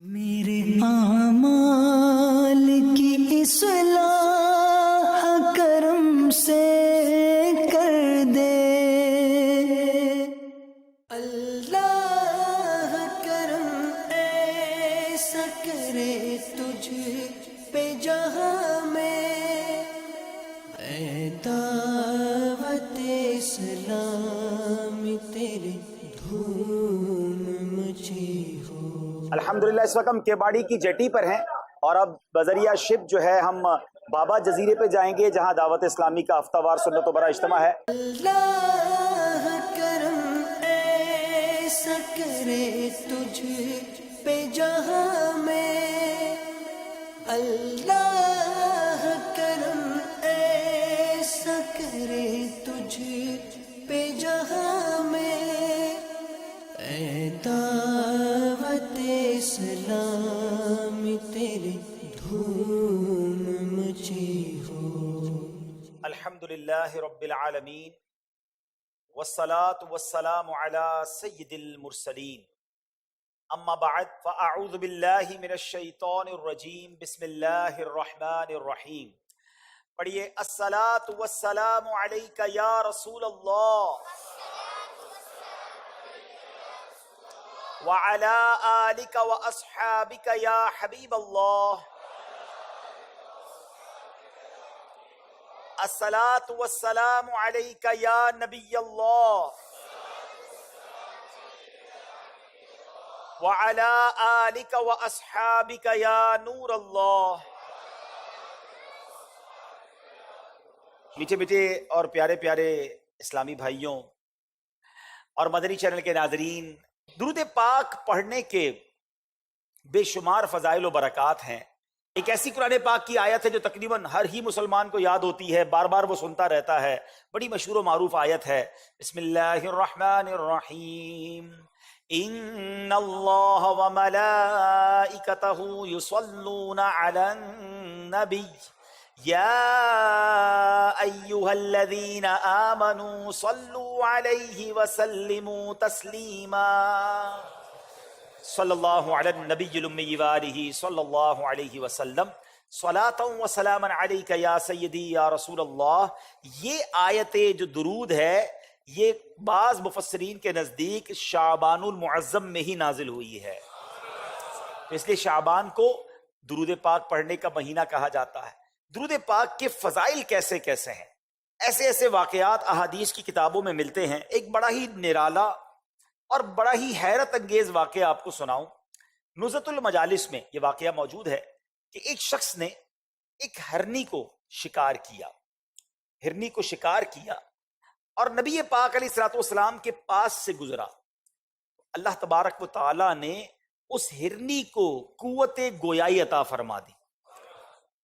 میرے اعمال کی اصلاح کرم سے کر دے اللہ، کرم ایسا کرے تجھ پہ جہاں میں اے دعوت اسلام تیرے دھوم مچی ہو۔ الحمدللہ اس وقت ہم کیواڑی کی جیٹی پر ہیں اور اب بذریعہ شپ جو ہے ہم بابا جزیرے پہ جائیں گے جہاں دعوت اسلامی کا ہفتہ وار سنت و برا اجتماع ہے۔ اللہ کرم ایسا کرے تجھ پہ جہاں میں، اللہ کرم ایسا کرے تجھ پہ جہاں میں اے دعوت اسلام تیرے دھوم مچی ہو۔ الحمدللہ رب العالمین والصلاة والسلام علی سید المرسلین، اما بعد فاعوذ باللہ من الشیطان الرجیم، بسم اللہ الرحمن الرحیم۔ پڑھیے الصلاة والسلام علیک یا رسول اللہ وعلى آلك وأصحابك يا حبيب الله، الصلاة والسلام عليك يا نبي الله وعلى آلك وأصحابك يا نور الله۔ میٹھے میٹھے اور پیارے پیارے اسلامی بھائیوں اور مدنی چینل کے ناظرین، درود پاک پڑھنے کے بے شمار فضائل و برکات ہیں۔ ایک ایسی قرآن پاک کی آیت ہے جو تقریباً ہر ہی مسلمان کو یاد ہوتی ہے، بار بار وہ سنتا رہتا ہے، بڑی مشہور و معروف آیت ہے۔ بسم اللہ الرحمن الرحیم، ان اللہ وملائکتہ یصلون علی النبی یا ایہا الذین آمنوا صلوا علیہ وسلموا تسلیما، صلی اللہ علی النبی الامی وآلہ صلی اللہ علیہ وسلم، صلاۃ و سلاما علیک یا سیدی یا رسول اللہ۔ یہ آیت جو درود ہے یہ بعض مفسرین کے نزدیک شعبان المعظم میں ہی نازل ہوئی ہے، اس لیے شعبان کو درود پاک پڑھنے کا مہینہ کہا جاتا ہے۔ درود پاک کے فضائل کیسے کیسے ہیں، ایسے ایسے واقعات احادیث کی کتابوں میں ملتے ہیں۔ ایک بڑا ہی نرالا اور بڑا ہی حیرت انگیز واقعہ آپ کو سناؤں۔ نزہۃ المجالس میں یہ واقعہ موجود ہے کہ ایک شخص نے ایک ہرنی کو شکار کیا، ہرنی کو شکار کیا اور نبی پاک علیہ الصلوۃ والسلام کے پاس سے گزرا۔ اللہ تبارک و تعالی نے اس ہرنی کو قوت گویائی عطا فرما دی،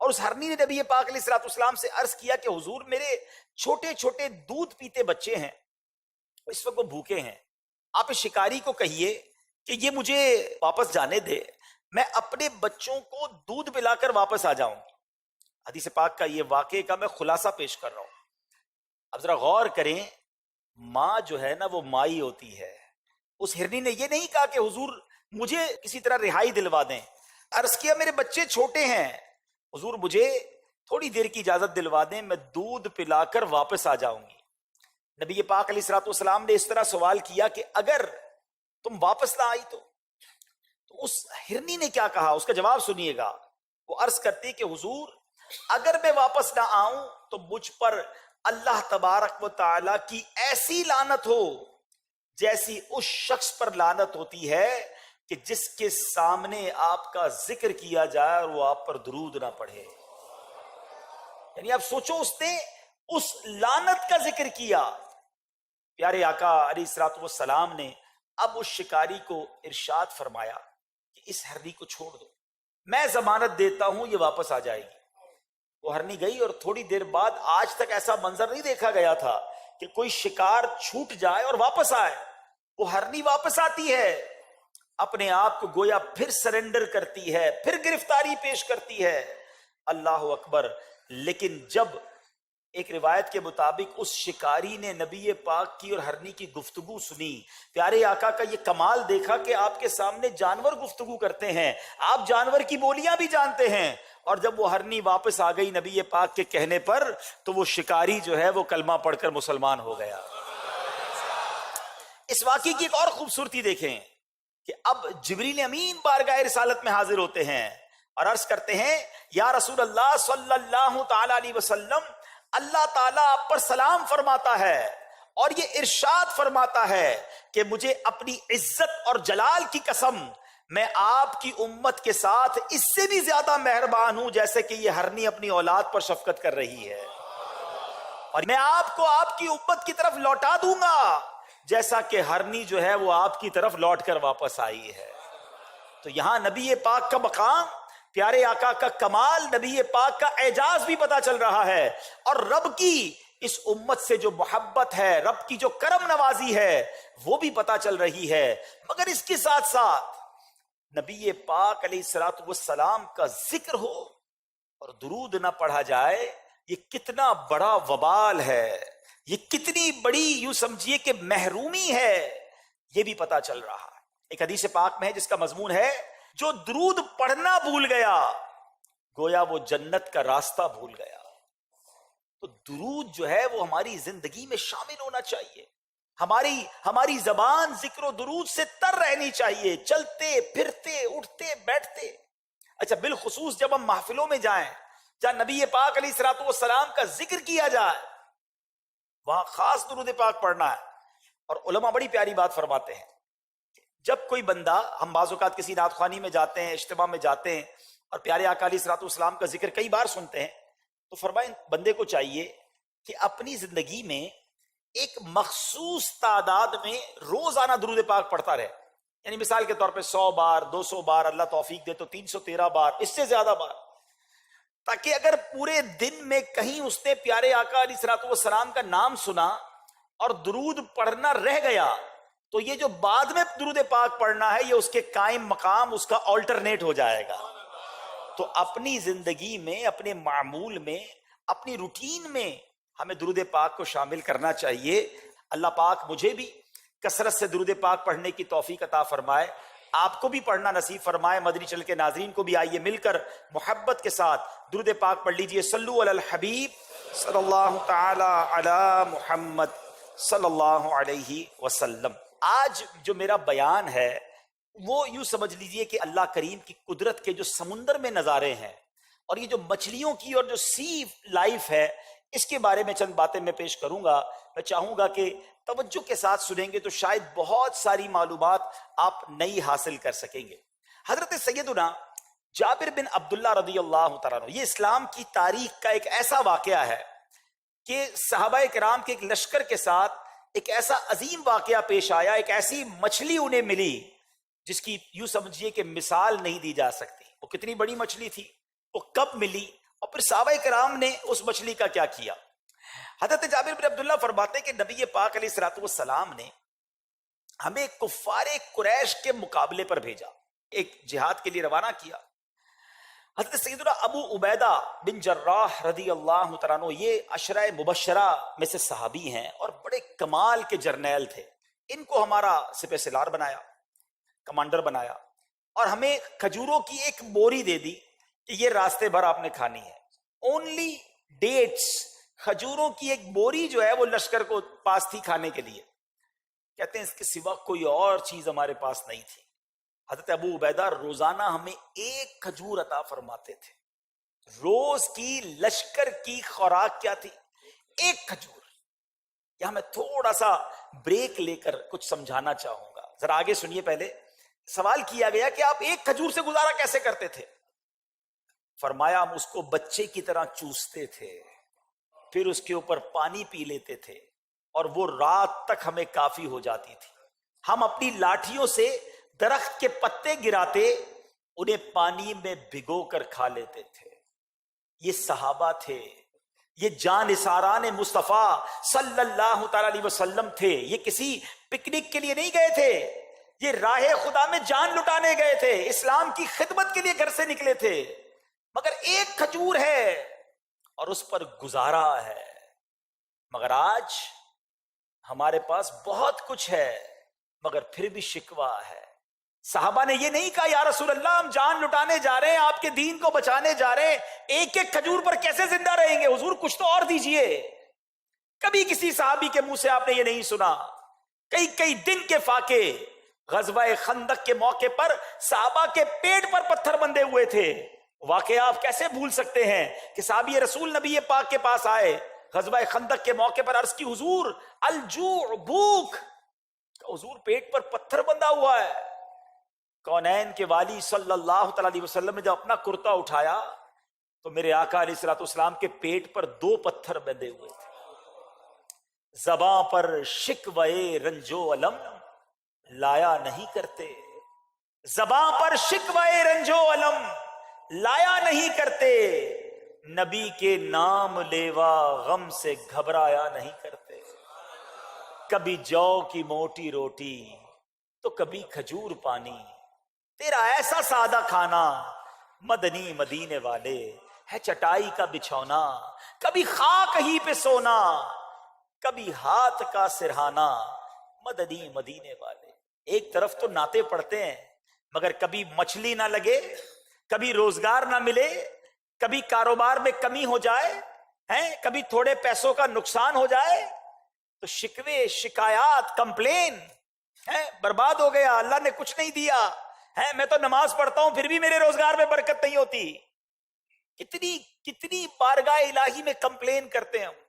اور اس ہرنی نے نبی پاک علیہ الصلوۃ والسلام سے عرض کیا کہ حضور میرے چھوٹے چھوٹے دودھ پیتے بچے ہیں، اس وقت وہ بھوکے ہیں، آپ اس شکاری کو کہیے کہ یہ مجھے واپس جانے دے، میں اپنے بچوں کو دودھ پلا کر واپس آ جاؤں گی۔ حدیث پاک کا یہ واقعے کا میں خلاصہ پیش کر رہا ہوں۔ اب ذرا غور کریں، ماں جو ہے نا وہ مائی ہوتی ہے۔ اس ہرنی نے یہ نہیں کہا کہ حضور مجھے کسی طرح رہائی دلوا دیں، عرض کیا میرے بچے چھوٹے ہیں، حضور مجھے تھوڑی دیر کی اجازت دلوا دیں، میں دودھ پلا کر واپس آ جاؤں گی۔ نبی پاک علیہ الصلوۃ والسلام نے اس طرح سوال کیا کہ اگر تم واپس نہ آئی تو اس ہرنی نے کیا کہا، اس کا جواب سنیے گا۔ وہ عرض کرتی کہ حضور اگر میں واپس نہ آؤں تو مجھ پر اللہ تبارک و تعالی کی ایسی لعنت ہو جیسی اس شخص پر لعنت ہوتی ہے کہ جس کے سامنے آپ کا ذکر کیا جائے اور وہ آپ پر درود نہ پڑھے۔ یعنی آپ سوچو، اس نے اس لعنت کا ذکر کیا۔ پیارے آقا علیہ الصلوۃ والسلام نے اب اس شکاری کو ارشاد فرمایا کہ اس ہرنی کو چھوڑ دو، میں ضمانت دیتا ہوں یہ واپس آ جائے گی۔ وہ ہرنی گئی اور تھوڑی دیر بعد، آج تک ایسا منظر نہیں دیکھا گیا تھا کہ کوئی شکار چھوٹ جائے اور واپس آئے۔ وہ ہرنی واپس آتی ہے، اپنے آپ کو گویا پھر سرنڈر کرتی ہے، پھر گرفتاری پیش کرتی ہے۔ اللہ اکبر۔ لیکن جب ایک روایت کے مطابق اس شکاری نے نبی پاک کی اور ہرنی کی گفتگو سنی، پیارے آقا کا یہ کمال دیکھا کہ آپ کے سامنے جانور گفتگو کرتے ہیں، آپ جانور کی بولیاں بھی جانتے ہیں، اور جب وہ ہرنی واپس آ گئی نبی پاک کے کہنے پر تو وہ شکاری جو ہے وہ کلمہ پڑھ کر مسلمان ہو گیا۔ اس واقعے کی ایک اور خوبصورتی دیکھیں کہ اب جبریل امین بارگاہ رسالت میں حاضر ہوتے ہیں اور عرض کرتے ہیں یا رسول اللہ صلی اللہ تعالی علیہ وسلم، اللہ تعالیٰ آپ پر سلام فرماتا ہے اور یہ ارشاد فرماتا ہے کہ مجھے اپنی عزت اور جلال کی قسم میں آپ کی امت کے ساتھ اس سے بھی زیادہ مہربان ہوں جیسے کہ یہ ہرنی اپنی اولاد پر شفقت کر رہی ہے، اور میں آپ کو آپ کی امت کی طرف لوٹا دوں گا جیسا کہ ہرنی جو ہے وہ آپ کی طرف لوٹ کر واپس آئی ہے۔ تو یہاں نبی پاک کا مقام، پیارے آقا کا کمال، نبی پاک کا اعجاز بھی پتا چل رہا ہے، اور رب کی اس امت سے جو محبت ہے، رب کی جو کرم نوازی ہے وہ بھی پتا چل رہی ہے۔ مگر اس کے ساتھ ساتھ نبی پاک علیہ الصلوۃ والسلام کا ذکر ہو اور درود نہ پڑھا جائے، یہ کتنا بڑا وبال ہے، یہ کتنی بڑی یوں سمجھیے کہ محرومی ہے، یہ بھی پتا چل رہا ہے۔ ایک حدیث پاک میں ہے جس کا مضمون ہے جو درود پڑھنا بھول گیا گویا وہ جنت کا راستہ بھول گیا۔ تو درود جو ہے وہ ہماری زندگی میں شامل ہونا چاہیے، ہماری زبان ذکر و درود سے تر رہنی چاہیے، چلتے پھرتے اٹھتے بیٹھتے۔ اچھا، بالخصوص جب ہم محفلوں میں جائیں جہاں نبی پاک علیہ الصلوۃ والسلام کا ذکر کیا جائے وہاں خاص درود پاک پڑھنا ہے۔ اور علماء بڑی پیاری بات فرماتے ہیں، جب کوئی بندہ، ہم بعض اوقات کسی نعت خوانی میں جاتے ہیں، اجتماع میں جاتے ہیں اور پیارے آقا علیہ الصلوۃ والسلام کا ذکر کئی بار سنتے ہیں، تو فرمائیں بندے کو چاہیے کہ اپنی زندگی میں ایک مخصوص تعداد میں روزانہ درود پاک پڑھتا رہے، یعنی مثال کے طور پہ 100 بار، 200 بار، اللہ توفیق دے تو 313 بار، اس سے زیادہ بار، تاکہ اگر پورے دن میں کہیں اس نے پیارے آقا علیہ الصلوۃ والسلام کا نام سنا اور درود پڑھنا رہ گیا تو یہ جو بعد میں درود پاک پڑھنا ہے یہ اس کے قائم مقام، اس کا آلٹرنیٹ ہو جائے گا۔ تو اپنی زندگی میں، اپنے معمول میں، اپنی روٹین میں ہمیں درود پاک کو شامل کرنا چاہیے۔ اللہ پاک مجھے بھی کثرت سے درود پاک پڑھنے کی توفیق عطا فرمائے، آپ کو بھی پڑھنا نصیب فرمائے، مدنی چینل کے ناظرین کو بھی۔ آئیے مل کر محبت کے ساتھ درود پاک پڑھ لیجئے۔ صلو علی الحبیب صلی اللہ تعالی علی محمد صلی اللہ علیہ وسلم۔ آج جو میرا بیان ہے وہ یوں سمجھ لیجئے کہ اللہ کریم کی قدرت کے جو سمندر میں نظارے ہیں اور یہ جو مچھلیوں کی اور جو سی لائف ہے اس کے بارے میں چند باتیں میں پیش کروں گا۔ میں چاہوں گا کہ توجہ کے ساتھ سنیں گے تو شاید بہت ساری معلومات آپ نئی حاصل کر سکیں گے۔ حضرت سیدنا جابر بن عبداللہ رضی اللہ تعالیٰ عنہ، یہ اسلام کی تاریخ کا ایک ایسا واقعہ ہے کہ صحابہ کرام کے ایک لشکر کے ساتھ ایک ایسا عظیم واقعہ پیش آیا، ایک ایسی مچھلی انہیں ملی جس کی یوں سمجھیے کہ مثال نہیں دی جا سکتی۔ وہ کتنی بڑی مچھلی تھی، وہ کب ملی، اور پھر صحابہ کرام نے اس مچھلی کا کیا کیا۔ حضرت جابر بن عبداللہ فرماتے ہیں کہ نبی پاک علیہ الصلوۃ والسلام نے ہمیں کفار قریش کے مقابلے پر بھیجا، ایک جہاد کے لیے روانہ کیا۔ حضرت سیدنا ابو عبیدہ بن جراح رضی اللہ تعالیٰ عنہ، یہ عشرہ مبشرہ میں سے صحابی ہیں اور بڑے کمال کے جرنیل تھے۔ ان کو ہمارا سپہ سالار بنایا، کمانڈر بنایا، اور ہمیں کھجوروں کی ایک بوری دے دی کہ یہ راستے بھر آپ نے کھانی ہے۔ اونلی ڈیٹس، کھجوروں کی ایک بوری جو ہے وہ لشکر کو پاس تھی کھانے کے لیے۔ کہتے ہیں اس کے سوا کوئی اور چیز ہمارے پاس نہیں تھی۔ حضرت ابو عبیدہ روزانہ ہمیں ایک کھجور عطا فرماتے تھے۔ روز کی لشکر کی خوراک کیا تھی؟ ایک کھجور۔ یہاں میں تھوڑا سا بریک لے کر کچھ سمجھانا چاہوں گا، ذرا آگے سنیے۔ پہلے سوال کیا گیا کہ آپ ایک کھجور سے گزارا کیسے کرتے تھے؟ فرمایا ہم اس کو بچے کی طرح چوستے تھے، پھر اس کے اوپر پانی پی لیتے تھے اور وہ رات تک ہمیں کافی ہو جاتی تھی۔ ہم اپنی لاٹھیوں سے درخت کے پتے گراتے، انہیں پانی میں بھگو کر کھا لیتے تھے۔ یہ صحابہ تھے، یہ جانثاران مصطفیٰ صلی اللہ تعالی علیہ وسلم تھے۔ یہ کسی پکنک کے لیے نہیں گئے تھے، یہ راہ خدا میں جان لٹانے گئے تھے، اسلام کی خدمت کے لیے گھر سے نکلے تھے۔ مگر ایک کھجور ہے اور اس پر گزارا ہے۔ مگر آج ہمارے پاس بہت کچھ ہے مگر پھر بھی شکوہ ہے. صحابہ نے یہ نہیں کہا یا رسول اللہ ہم جان لٹانے جا رہے ہیں، آپ کے دین کو بچانے جا رہے ہیں، ایک ایک کھجور پر کیسے زندہ رہیں گے، حضور کچھ تو اور دیجئے. کبھی کسی صحابی کے منہ سے آپ نے یہ نہیں سنا. کئی کئی دن کے فاقے. غزوہ خندق کے موقع پر صحابہ کے پیٹ پر پتھر بندھے ہوئے تھے. واقعہ آپ کیسے بھول سکتے ہیں کہ صحابی رسول نبی پاک کے پاس آئے غزوہ خندق کے موقع پر، عرض کی حضور الجوع، بھوک. حضور پیٹ پر پتھر بندھا ہوا ہے. کونین کے والی صلی اللہ تعالی علیہ وسلم نے جب اپنا کرتا اٹھایا تو میرے آقا علیہ الصلوۃ والسلام کے پیٹ پر 2 پتھر بندھے ہوئے تھے. زباں پر شکوے رنجو علم لایا نہیں کرتے، زباں پر شکوے رنجو علم لایا نہیں کرتے، نبی کے نام لیوا غم سے گھبرایا نہیں کرتے. کبھی جو کی موٹی روٹی تو کبھی کھجور پانی، تیرا ایسا سادہ کھانا مدنی مدینے والے ہے چٹائی کا بچھونا، کبھی خاک ہی پہ سونا کبھی ہاتھ کا سرہانا مدنی مدینے والے. ایک طرف تو نعتیں پڑھتے ہیں مگر کبھی مچھلی نہ لگے، کبھی روزگار نہ ملے، کبھی کاروبار میں کمی ہو جائے ہیں، کبھی تھوڑے پیسوں کا نقصان ہو جائے تو شکوے شکایات کمپلین ہیں، برباد ہو گیا، اللہ نے کچھ نہیں دیا ہے، میں تو نماز پڑھتا ہوں پھر بھی میرے روزگار میں برکت نہیں ہوتی. کتنی بارگاہ الہی میں کمپلین کرتے ہیں ہم.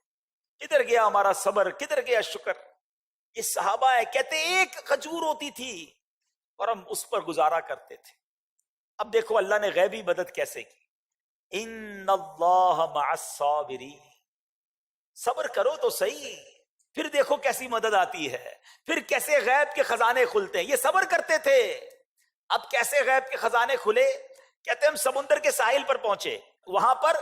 کدھر گیا ہمارا صبر، کدھر گیا شکر. یہ صحابہ ہے، کہتے ایک کھجور ہوتی تھی اور ہم اس پر گزارا کرتے تھے. اب دیکھو اللہ نے غیبی مدد کیسے کی. ان اللہ مع الصابرین، صبر کرو تو صحیح، پھر دیکھو کیسی مدد آتی ہے، پھر کیسے غیب کے خزانے کھلتے ہیں. یہ صبر کرتے تھے. اب کیسے غیب کے خزانے کھلے؟ کہتے ہم سمندر کے ساحل پر پہنچے، وہاں پر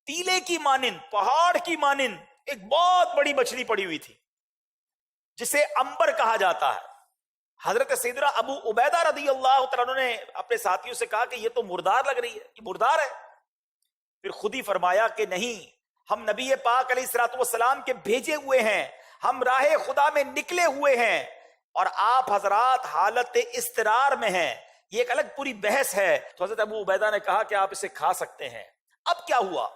ٹیلے کی مانند، پہاڑ کی مانند ایک بہت بڑی مچھلی پڑی ہوئی تھی جسے امبر کہا جاتا ہے. حضرت سیدنا ابو عبیدہ رضی اللہ تعالیٰ عنہ نے اپنے ساتھیوں سے کہا کہ یہ تو مردار لگ رہی ہے، یہ مردار ہے. پھر خود ہی فرمایا کہ نہیں، ہم نبی پاک علیہ الصلوۃ والسلام کے بھیجے ہوئے ہیں، ہم راہ خدا میں نکلے ہوئے ہیں اور آپ حضرات حالت اضطرار میں ہیں. یہ ایک الگ پوری بحث ہے. تو حضرت ابو عبیدہ نے کہا کہ آپ اسے کھا سکتے ہیں. اب کیا ہوا؟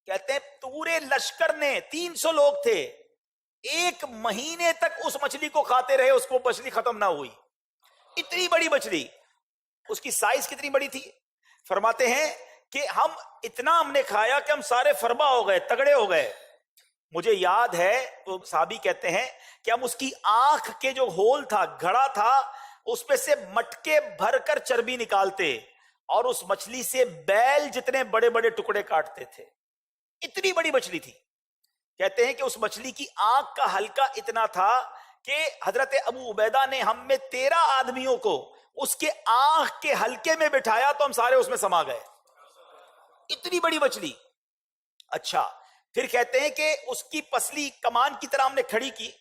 کہتے ہیں پورے لشکر نے 300 لوگ تھے، 1 مہینے تک اس مچھلی کو کھاتے رہے، اس کو مچھلی ختم نہ ہوئی. اتنی بڑی مچھلی. اس کی سائز کتنی بڑی تھی؟ فرماتے ہیں کہ ہم نے کھایا کہ ہم سارے فربا ہو گئے، تگڑے ہو گئے. مجھے یاد ہے وہ صحابی کہتے ہیں کہ ہم اس کی آنکھ کے جو ہول تھا، گھڑا تھا، اس پہ سے مٹکے بھر کر چربی نکالتے اور اس مچھلی سے بیل جتنے بڑے بڑے ٹکڑے کاٹتے تھے. اتنی بڑی مچھلی تھی. کہتے ہیں کہ اس مچھلی کی آنکھ کا حلقہ اتنا تھا کہ حضرت ابو عبیدہ نے ہم میں 13 آدمیوں کو اس کے آنکھ کے حلقے میں بٹھایا تو ہم سارے اس میں سما گئے. اتنی بڑی مچھلی. اچھا، پھر کہتے ہیں کہ اس کی پسلی کمان کی طرح ہم نے کھڑی کی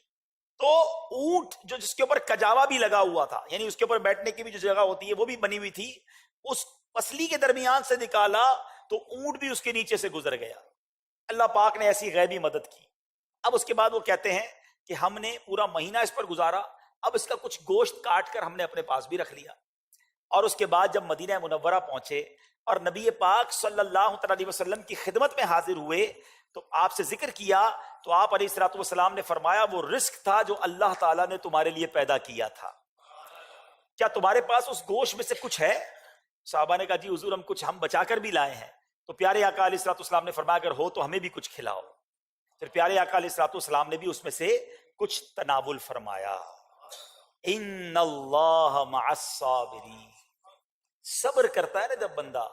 تو اونٹ جو جس کے اوپر کجاوا بھی لگا ہوا تھا، یعنی اس کے اوپر بیٹھنے کی بھی جو جگہ ہوتی ہے وہ بھی بنی ہوئی تھی، اس پسلی کے درمیان سے نکالا تو اونٹ بھی اس کے نیچے سے گزر گیا. اللہ پاک نے ایسی غیبی مدد کی. اب اس کے بعد وہ کہتے ہیں کہ ہم نے پورا مہینہ اس پر گزارا، اب اس کا کچھ گوشت کاٹ کر ہم نے اپنے پاس بھی رکھ لیا. اور اس کے بعد جب مدینہ منورہ پہنچے اور نبی پاک صلی اللہ علیہ وسلم کی خدمت میں حاضر ہوئے تو آپ سے ذکر کیا تو آپ علیہ الصلوۃ والسلام نے فرمایا وہ رزق تھا جو اللہ تعالیٰ نے تمہارے لیے پیدا کیا تھا، کیا تمہارے پاس اس گوشت میں سے کچھ ہے؟ صحابہ نے کہا جی حضور ہم بچا کر بھی لائے ہیں. تو پیارے آقا علیہ الصلوۃ والسلام نے فرمایا اگر ہو تو ہمیں بھی کچھ کھلاؤ. پھر پیارے آقا علیہ الصلوۃ والسلام نے بھی اس میں سے کچھ تناول فرمایا. ان اللہ مع الصابرین، صبر کرتا ہے نا جب بندہ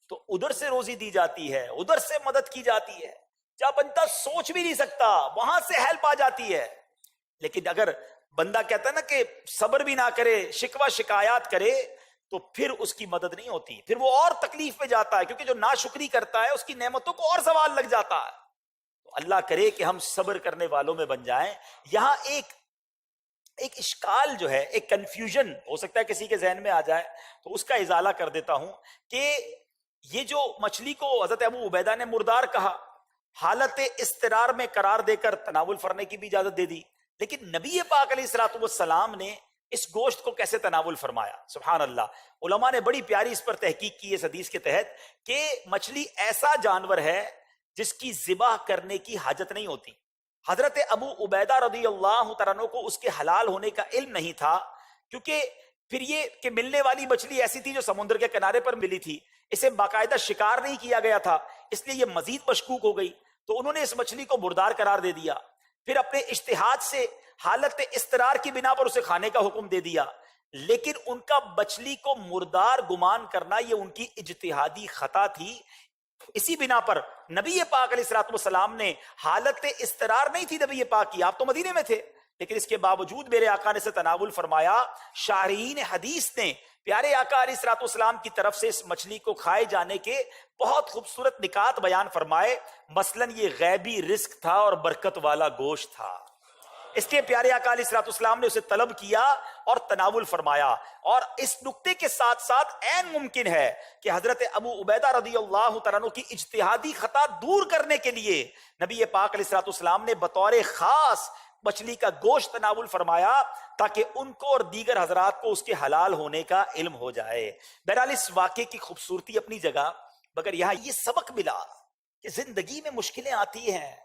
تو ادھر سے روزی دی جاتی ہے، ادھر سے مدد کی جاتی ہے، جب بندہ سوچ بھی نہیں سکتا وہاں سے ہیلپ آ جاتی ہے. لیکن اگر بندہ کہتا ہے نا کہ صبر بھی نہ کرے، شکوہ شکایات کرے تو پھر اس کی مدد نہیں ہوتی، پھر وہ اور تکلیف میں جاتا ہے، کیونکہ جو ناشکری کرتا ہے اس کی نعمتوں کو اور زوال لگ جاتا ہے. تو اللہ کرے کہ ہم صبر کرنے والوں میں بن جائیں. یہاں ایک اشکال جو ہے، ایک کنفیوژن ہو سکتا ہے کسی کے ذہن میں آ جائے تو اس کا ازالہ کر دیتا ہوں کہ یہ جو مچھلی کو حضرت ابو عبیدہ نے مردار کہا حالت اضطرار میں قرار دے کر تناول فرنے کی بھی اجازت دے دی، لیکن نبی پاک علیہ الصلوۃ والسلام نے اس گوشت کو کیسے تناول فرمایا؟ سبحان اللہ، علماء نے بڑی پیاری اس پر تحقیق کی اس حدیث کے تحت کہ مچھلی ایسا جانور ہے جس کی ذبح کرنے کی حاجت نہیں ہوتی۔ حضرت ابو عبیدہ رضی اللہ تعالیٰ عنہ کو اس کے حلال ہونے کا علم نہیں تھا، کیونکہ پھر یہ کہ ملنے والی مچھلی ایسی تھی جو سمندر کے کنارے پر ملی تھی، اسے باقاعدہ شکار نہیں کیا گیا تھا، اس لیے یہ مزید مشکوک ہو گئی، تو انہوں نے اس مچھلی کو مردار قرار دے دیا، پھر اپنے اجتہاد سے حالت اضطرار کی بنا پر اسے کھانے کا حکم دے دیا، لیکن ان کا مچھلی کو مردار گمان کرنا یہ ان کی اجتہادی خطا تھی۔ اسی بنا پر نبی پاک علیہ الصلوۃ والسلام نے حالت اضطرار نہیں تھی نبی پاک کی، آپ تو مدینے میں تھے، لیکن اس کے باوجود میرے آقا نے اسے تناول فرمایا۔ شارحین حدیث نے پیارے آقا علیہ الصلوۃ والسلام کی طرف سے اس مچھلی کو کھائے جانے کے بہت خوبصورت نکات بیان فرمائے، مثلاً یہ غیبی رزق تھا اور برکت والا گوشت تھا، اس لیے پیارے آقا علیہ الصلوۃ والسلام نے اسے طلب کیا اور تناول فرمایا۔ اور اس نقطے کے ساتھ ساتھ عین ممکن ہے کہ حضرت ابو عبیدہ رضی اللہ تعالیٰ عنہ کی اجتہادی خطا دور کرنے کے لیے نبی پاک علیہ الصلوۃ والسلام نے بطور خاص مچھلی کا گوشت تناول فرمایا تاکہ ان کو اور دیگر حضرات کو اس کے حلال ہونے کا علم ہو جائے۔ بہرحال اس واقعے کی خوبصورتی اپنی جگہ، مگر یہاں یہ سبق ملا کہ زندگی میں مشکلیں آتی ہیں،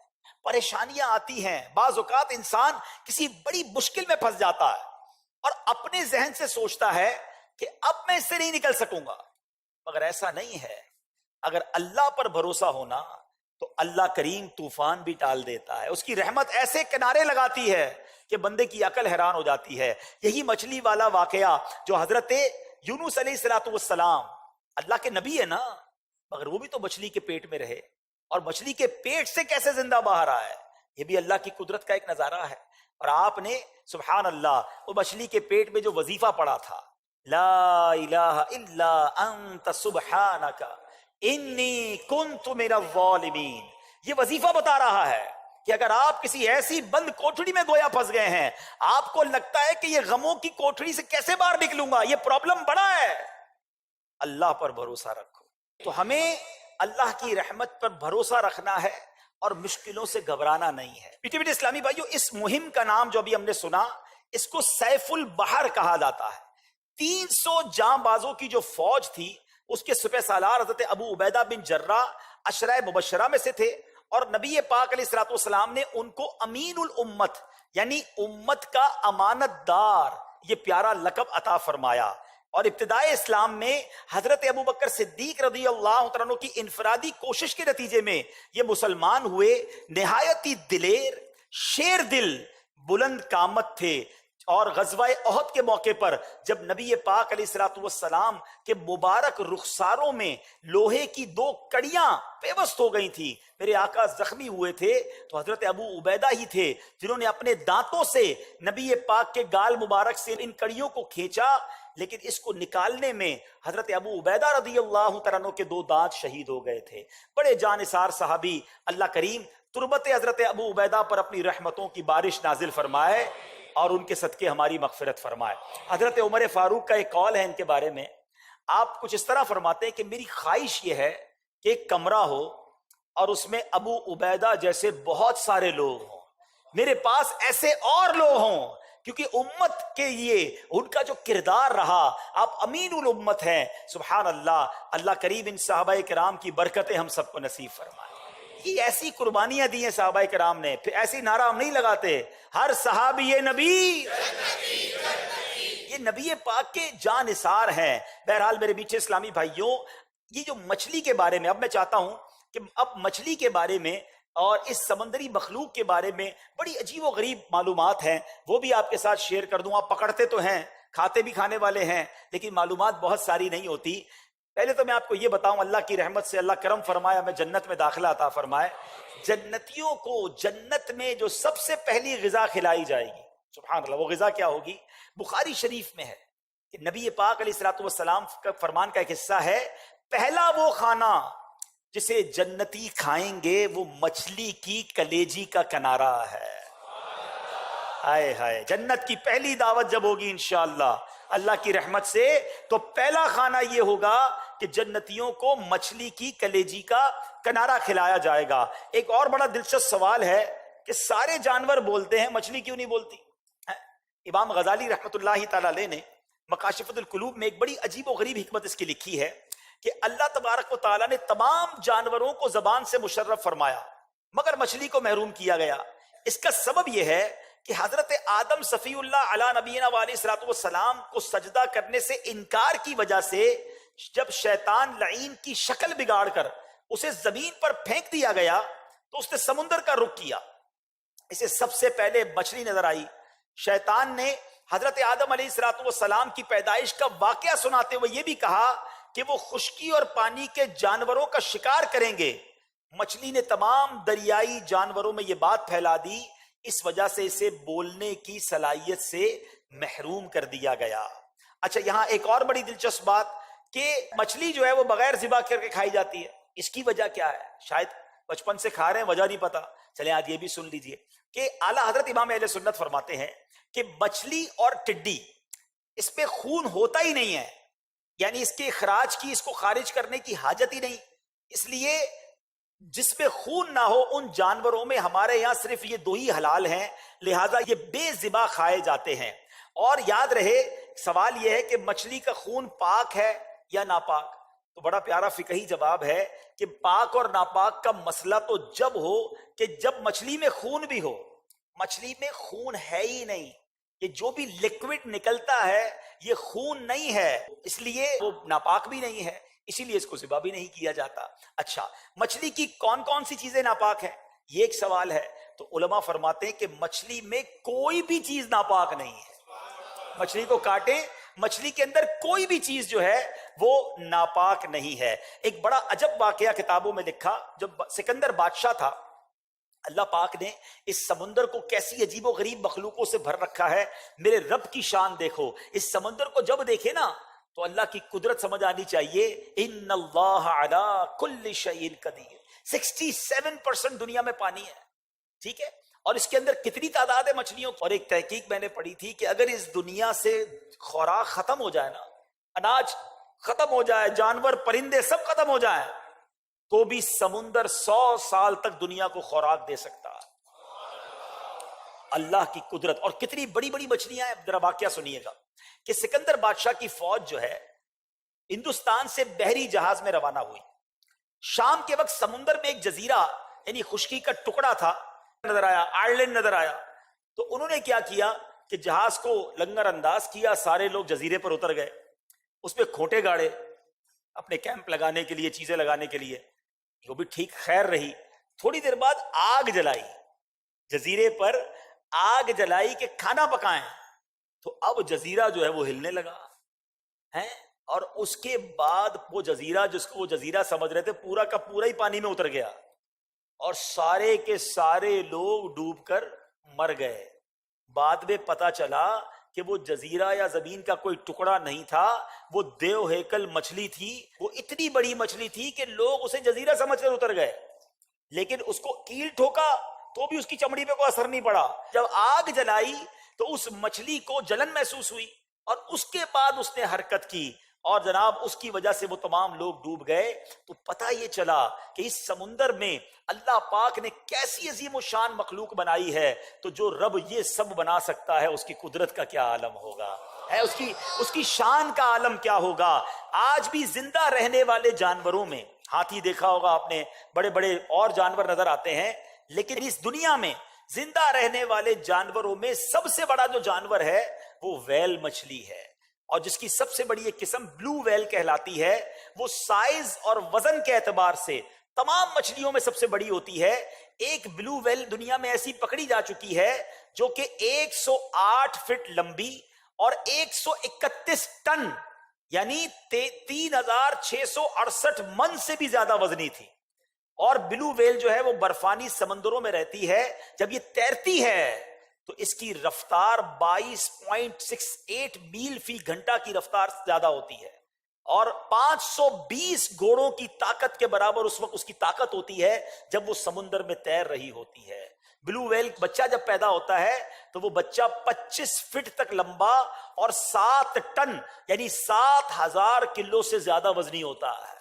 پریشانیاں آتی ہیں، بعض اوقات انسان کسی بڑی مشکل میں پھنس جاتا ہے اور اپنے ذہن سے سوچتا ہے کہ اب میں اس سے نہیں نکل سکوں گا، مگر ایسا نہیں ہے۔ اگر اللہ پر بھروسہ ہونا تو اللہ کریم طوفان بھی ٹال دیتا ہے، اس کی رحمت ایسے کنارے لگاتی ہے کہ بندے کی عقل حیران ہو جاتی ہے۔ یہی مچھلی والا واقعہ جو حضرت یونس علیہ الصلوۃ والسلام، اللہ کے نبی ہے نا، مگر وہ بھی تو مچھلی کے پیٹ میں رہے، اور مچھلی کے پیٹ سے کیسے زندہ باہر آئے، یہ بھی اللہ کی قدرت کا ایک نظارہ ہے۔ اور آپ نے سبحان اللہ وہ مچھلی کے پیٹ میں جو وظیفہ پڑھا تھا، لا الہ الا انت سبحانک انی کنت من الظالمین، یہ وظیفہ بتا رہا ہے کہ اگر آپ کسی ایسی بند کوٹڑی میں گویا پھنس گئے ہیں، آپ کو لگتا ہے کہ یہ غموں کی کوٹڑی سے کیسے باہر نکلوں گا، یہ پرابلم بڑا ہے، اللہ پر بھروسہ رکھو۔ تو ہمیں اللہ کی رحمت پر بھروسہ رکھنا ہے اور مشکلوں سے گھبرانا نہیں ہے۔ میٹھے میٹھے اسلامی بھائیو، اس مہم کا نام جو ابھی ہم نے سنا، اس کو سیف البحر کہا جاتا ہے۔ 300 جاں بازوں کی جو فوج تھی، اس کے سپہ سالار حضرت ابو عبیدہ بن جراح عشرہ مبشرہ میں سے تھے، اور نبی پاک علیہ الصلوۃ والسلام نے ان کو امین الامت یعنی امت کا امانت دار یہ پیارا لقب عطا فرمایا۔ اور ابتدائے اسلام میں حضرت ابو بکر صدیق رضی اللہ تعالیٰ عنہ کی انفرادی کوشش کے نتیجے میں یہ مسلمان ہوئے، نہایت ہی دلیر، شیر دل، بلند قامت تھے۔ اور غزوہ احد کے موقع پر جب نبی پاک علیہ الصلوۃ والسلام کے مبارک رخساروں میں لوہے کی 2 کڑیاں پیوست ہو گئی تھی، میرے آقا زخمی ہوئے تھے، تو حضرت ابو عبیدہ ہی تھے جنہوں نے اپنے دانتوں سے نبی پاک کے گال مبارک سے ان کڑیوں کو کھینچا، لیکن اس کو نکالنے میں حضرت ابو عبیدہ رضی اللہ تعالیٰ عنہ کے 2 دانت شہید ہو گئے تھے۔ بڑے جانثار صحابی، اللہ کریم تربت حضرت ابو عبیدہ پر اپنی رحمتوں کی بارش نازل فرمائے اور ان کے صدقے ہماری مغفرت فرمائے۔ حضرت عمر فاروق کا ایک قول ہے ان کے بارے میں، آپ کچھ اس طرح فرماتے ہیں کہ میری خواہش یہ ہے کہ ایک کمرہ ہو اور اس میں ابو عبیدہ جیسے بہت سارے لوگ ہوں، میرے پاس ایسے اور لوگ ہوں، کیونکہ امت کے لیے ان کا جو کردار رہا، آپ امین الامت ہیں۔ سبحان اللہ، اللہ کریم ان صحابہ کرام کی برکتیں ہم سب کو نصیب فرمائے۔ یہ ایسی قربانیاں دی ہیں صحابہ کرام نے، پھر ایسی نعرہ ہم نہیں لگاتے، ہر صحابی یہ نبی، یہ نبی پاک کے جان نثار ہیں۔ بہرحال میرے میٹھے اسلامی بھائیوں، یہ جو مچھلی کے بارے میں، اب میں چاہتا ہوں کہ اب مچھلی کے بارے میں اور اس سمندری مخلوق کے بارے میں بڑی عجیب و غریب معلومات ہیں، وہ بھی آپ کے ساتھ شیئر کر دوں۔ آپ پکڑتے تو ہیں، کھاتے بھی کھانے والے ہیں، لیکن معلومات بہت ساری نہیں ہوتی۔ پہلے تو میں آپ کو یہ بتاؤں، اللہ کی رحمت سے اللہ کرم فرمایا، ہمیں جنت میں داخلہ عطا فرمائے۔ جنتیوں کو جنت میں جو سب سے پہلی غذا کھلائی جائے گی، سبحان اللہ، وہ غذا کیا ہوگی؟ بخاری شریف میں ہے کہ نبی پاک علیہ الصلوۃ والسلام کا فرمان کا ایک حصہ ہے، پہلا وہ کھانا جسے جنتی کھائیں گے وہ مچھلی کی کلیجی کا کنارہ ہے۔ ہائے ہائے، جنت کی پہلی دعوت جب ہوگی انشاءاللہ اللہ کی رحمت سے، تو پہلا کھانا یہ ہوگا کہ جنتیوں کو مچھلی کی کلیجی کا کنارہ کھلایا جائے گا۔ ایک اور بڑا دلچسپ سوال ہے کہ سارے جانور بولتے ہیں، مچھلی کیوں نہیں بولتی؟ امام غزالی رحمۃ اللہ تعالی علیہ نے مکاشفۃ القلوب میں ایک بڑی عجیب و غریب حکمت اس کی لکھی ہے کہ اللہ تبارک و تعالیٰ نے تمام جانوروں کو زبان سے مشرف فرمایا مگر مچھلی کو محروم کیا گیا۔ اس کا سبب یہ ہے کہ حضرت آدم صفی اللہ علی نبینا علیہ الصلوۃ والسلام کو سجدہ کرنے سے انکار کی وجہ سے جب شیطان لعین کی شکل بگاڑ کر اسے زمین پر پھینک دیا گیا تو اس نے سمندر کا رخ کیا۔ اسے سب سے پہلے مچھلی نظر آئی۔ شیطان نے حضرت آدم علیہ الصلوۃ والسلام کی پیدائش کا واقعہ سناتے ہوئے یہ بھی کہا کہ وہ خشکی اور پانی کے جانوروں کا شکار کریں گے۔ مچھلی نے تمام دریائی جانوروں میں یہ بات پھیلا دی، اس وجہ سے اسے بولنے کی صلاحیت سے محروم کر دیا گیا۔ اچھا، یہاں ایک اور بڑی دلچسپ بات کہ مچھلی جو ہے وہ بغیر ذبح کر کے کھائی جاتی ہے۔ اس کی وجہ کیا ہے؟ شاید بچپن سے کھا رہے ہیں، وجہ نہیں پتا، چلیں آج یہ بھی سن لیجئے کہ اعلیٰ حضرت امام اہل سنت فرماتے ہیں کہ مچھلی اور ٹڈی اس میں خون ہوتا ہی نہیں ہے، یعنی اس کے اخراج کی، اس کو خارج کرنے کی حاجت ہی نہیں، اس لیے جس میں خون نہ ہو ان جانوروں میں ہمارے یہاں صرف یہ دو ہی حلال ہیں، لہذا یہ بے ذبح کھائے جاتے ہیں۔ اور یاد رہے سوال یہ ہے کہ مچھلی کا خون پاک ہے یا ناپاک؟ تو بڑا پیارا فقہی جواب ہے کہ پاک اور ناپاک کا مسئلہ تو جب ہو کہ جب مچھلی میں خون بھی ہو۔ مچھلی میں خون ہے ہی نہیں، یہ جو بھی لیکوڈ نکلتا ہے یہ خون نہیں ہے، اس لیے وہ ناپاک بھی نہیں ہے، اسی لیے اس کو ذبح بھی نہیں کیا جاتا۔ اچھا، مچھلی کی کون کون سی چیزیں ناپاک ہیں؟ یہ ایک سوال ہے۔ تو علماء فرماتے ہیں کہ مچھلی میں کوئی بھی چیز ناپاک نہیں ہے۔ مچھلی کو کاٹیں، مچھلی کے اندر کوئی بھی چیز جو ہے وہ ناپاک نہیں ہے۔ ایک بڑا عجب واقعہ کتابوں میں لکھا، جب سکندر بادشاہ تھا، اللہ پاک نے اس سمندر کو کیسی عجیب و غریب مخلوقوں سے بھر رکھا ہے، میرے رب کی شان دیکھو۔ اس سمندر کو جب دیکھے نا تو اللہ کی قدرت سمجھ آنی چاہیے۔ ان اللہ علی کل شیء قدیر۔ 67% دنیا میں پانی ہے، ٹھیک ہے، اور اس کے اندر کتنی تعداد ہے مچھلیوں کی؟ اور ایک تحقیق میں نے پڑھی تھی کہ اگر اس دنیا سے خوراک ختم ہو جائے نا، اناج ختم ہو جائے، جانور پرندے سب ختم ہو جائیں، تو بھی سمندر 100 سال تک دنیا کو خوراک دے سکتا ہے۔ اللہ کی قدرت، اور کتنی بڑی بڑی مچھلیاں ہیں۔ ذرا واقعہ سنیے گا کہ سکندر بادشاہ کی فوج جو ہے ہندوستان سے بحری جہاز میں روانہ ہوئی۔ شام کے وقت سمندر میں ایک جزیرہ یعنی خشکی کا ٹکڑا تھا، نظر آیا، آئرلینڈ نظر آیا۔ تو انہوں نے کیا کیا کہ جہاز کو لنگر انداز کیا، سارے لوگ جزیرے پر اتر گئے، اس پہ کھوٹے گاڑے اپنے کیمپ لگانے کے لیے، چیزیں لگانے کے لیے، وہ بھی ٹھیک خیر رہی۔ تھوڑی دیر بعد آگ جلائی، جزیرے پر آگ جلائی کہ کھانا پکائیں، تو اب جزیرہ جو ہے وہ ہلنے لگا ہے، اور اس کے بعد وہ جزیرہ جس کو وہ جزیرہ سمجھ رہے تھے پورا کا پورا ہی پانی میں اتر گیا، اور سارے کے سارے لوگ ڈوب کر مر گئے۔ بعد میں پتا چلا کہ وہ جزیرہ یا زمین کا کوئی ٹکڑا نہیں تھا، وہ دیو ہیکل مچھلی تھی، وہ اتنی بڑی مچھلی تھی کہ لوگ اسے جزیرہ سمجھ کر اتر گئے، لیکن اس کو کیل ٹھوکا تو بھی اس کی چمڑی پہ کوئی اثر نہیں پڑا۔ جب آگ جلائی تو اس مچھلی کو جلن محسوس ہوئی، اور اس کے بعد اس نے حرکت کی، اور جناب اس کی وجہ سے وہ تمام لوگ ڈوب گئے۔ تو پتہ یہ چلا کہ اس سمندر میں اللہ پاک نے کیسی عظیم و شان مخلوق بنائی ہے، تو جو رب یہ سب بنا سکتا ہے اس کی قدرت کا کیا عالم ہوگا، ہے اس کی شان کا عالم کیا ہوگا۔ آج بھی زندہ رہنے والے جانوروں میں ہاتھی دیکھا ہوگا آپ نے، بڑے بڑے اور جانور نظر آتے ہیں، لیکن اس دنیا میں زندہ رہنے والے جانوروں میں سب سے بڑا جو جانور ہے وہ ویل مچھلی ہے، اور جس کی سب سے بڑی ایک قسم بلو ویل کہلاتی ہے۔ وہ سائز اور وزن کے اعتبار سے تمام مچھلیوں میں سب سے بڑی ہوتی ہے۔ ایک بلو ویل دنیا میں ایسی پکڑی جا چکی ہے جو کہ 108 فٹ لمبی اور 131 ٹن یعنی 3668 من سے بھی زیادہ وزنی تھی۔ اور بلو ویل جو ہے وہ برفانی سمندروں میں رہتی ہے، جب یہ تیرتی ہے تو اس کی رفتار 22.68 میل فی گھنٹہ کی رفتار زیادہ ہوتی ہے، اور 520 گھوڑوں کی طاقت کے برابر اس وقت اس کی طاقت ہوتی ہے جب وہ سمندر میں تیر رہی ہوتی ہے۔ بلو ویل بچہ جب پیدا ہوتا ہے تو وہ بچہ 25 فٹ تک لمبا اور 7 ٹن یعنی 7,000 کلو سے زیادہ وزنی ہوتا ہے.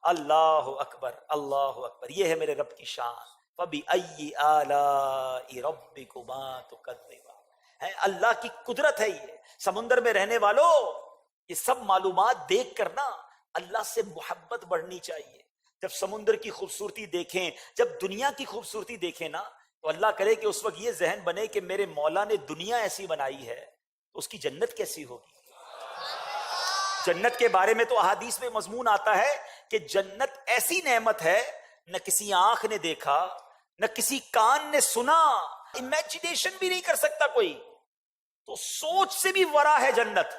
اللہ اکبر اللہ اکبر. یہ ہے میرے رب کی شان. فَبِأَيِّ آلَاءِ رَبِّكُمَا تُكَذِّبَانِ. ہے اللہ کی قدرت ہے. یہ سمندر میں رہنے والوں یہ سب معلومات دیکھ کر نا اللہ سے محبت بڑھنی چاہیے. جب سمندر کی خوبصورتی دیکھیں, جب دنیا کی خوبصورتی دیکھیں نا, تو اللہ کرے کہ اس وقت یہ ذہن بنے کہ میرے مولا نے دنیا ایسی بنائی ہے تو اس کی جنت کیسی ہوگی. جنت کے بارے میں تو احادیث میں مضمون آتا ہے کہ جنت ایسی نعمت ہے نہ کسی آنکھ نے دیکھا نہ کسی کان نے سنا, امیجنیشن بھی نہیں کر سکتا کوئی, تو سوچ سے بھی ورا ہے جنت.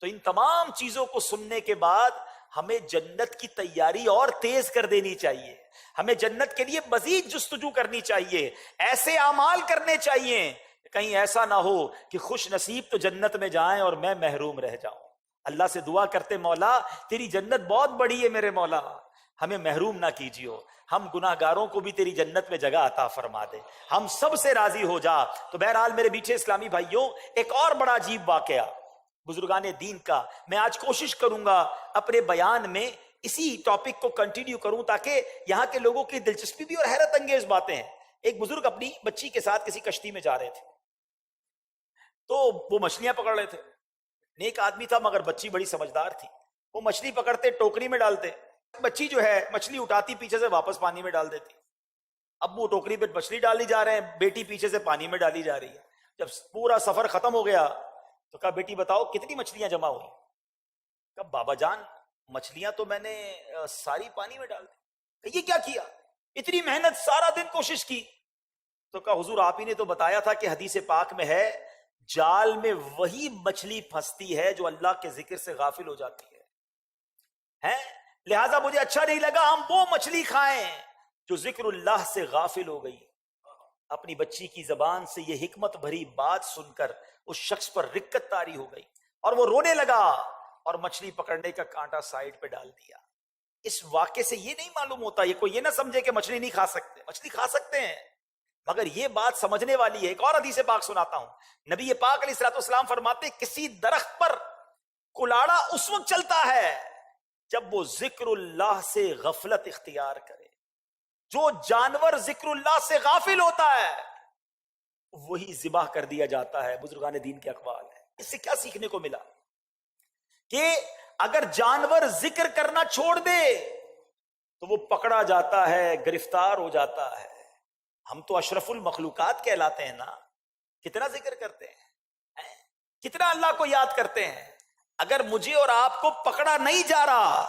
تو ان تمام چیزوں کو سننے کے بعد ہمیں جنت کی تیاری اور تیز کر دینی چاہیے. ہمیں جنت کے لیے مزید جستجو کرنی چاہیے, ایسے اعمال کرنے چاہیے کہیں ایسا نہ ہو کہ خوش نصیب تو جنت میں جائیں اور میں محروم رہ جاؤں. اللہ سے دعا کرتے مولا تیری جنت بہت بڑی ہے, میرے مولا ہمیں محروم نہ کیجیو, ہم گناہگاروں کو بھی تیری جنت میں جگہ عطا فرما دے, ہم سب سے راضی ہو جا. تو بہرحال میرے میٹھے اسلامی بھائیوں, ایک اور بڑا عجیب واقعہ بزرگان دین کا میں آج کوشش کروں گا اپنے بیان میں اسی ٹاپک کو کنٹینیو کروں تاکہ یہاں کے لوگوں کی دلچسپی بھی اور حیرت انگیز باتیں ہیں. ایک بزرگ اپنی بچی کے ساتھ کسی کشتی میں جا رہے تھے, تو وہ مچھلیاں پکڑ رہے تھے. نیک آدمی تھا مگر بچی بڑی سمجھدار تھی. وہ مچھلی پکڑتے ٹوکری میں ڈالتے, بچی جو ہے مچھلی اٹھاتی پیچھے سے واپس پانی میں ڈال دیتی. اب وہ ٹوکری پہ مچھلی ڈالی جا رہے ہیں, بیٹی پیچھے سے پانی میں ڈالی جا رہی ہے. جب پورا سفر ختم ہو گیا تو کہا بیٹی بتاؤ کتنی مچھلیاں جمع ہوئی؟ کہا بابا جان مچھلیاں تو میں نے ساری پانی میں ڈال دی. یہ کیا کیا؟ اتنی محنت, سارا دن کوشش کی. تو کہا حضور آپ ہی نے تو بتایا تھا کہ حدیث پاک میں ہے جال میں وہی مچھلی پھنستی ہے جو اللہ کے ذکر سے غافل ہو جاتی ہے. لہذا مجھے اچھا نہیں لگا ہم وہ مچھلی کھائیں جو ذکر اللہ سے غافل ہو گئی. اپنی بچی کی زبان سے یہ حکمت بھری بات سن کر اس شخص پر رکت طاری ہو گئی اور وہ رونے لگا اور مچھلی پکڑنے کا کانٹا سائڈ پہ ڈال دیا. اس واقعے سے یہ نہیں معلوم ہوتا, یہ کوئی یہ نہ سمجھے کہ مچھلی نہیں کھا سکتے, مچھلی کھا سکتے ہیں, مگر یہ بات سمجھنے والی ہے. ایک اور حدیث پاک سناتا ہوں. نبی پاک علیہ الصلوۃ والسلام فرماتے کسی درخت پر کلاڑا اس وقت چلتا ہے جب وہ ذکر اللہ سے غفلت اختیار کرے. جو جانور ذکر اللہ سے غافل ہوتا ہے وہی ذبح کر دیا جاتا ہے. بزرگان دین کے اقوال ہیں. اس سے کیا سیکھنے کو ملا کہ اگر جانور ذکر کرنا چھوڑ دے تو وہ پکڑا جاتا ہے, گرفتار ہو جاتا ہے. ہم تو اشرف المخلوقات کہلاتے ہیں نا, کتنا ذکر کرتے ہیں, کتنا اللہ کو یاد کرتے ہیں. اگر مجھے اور آپ کو پکڑا نہیں جا رہا,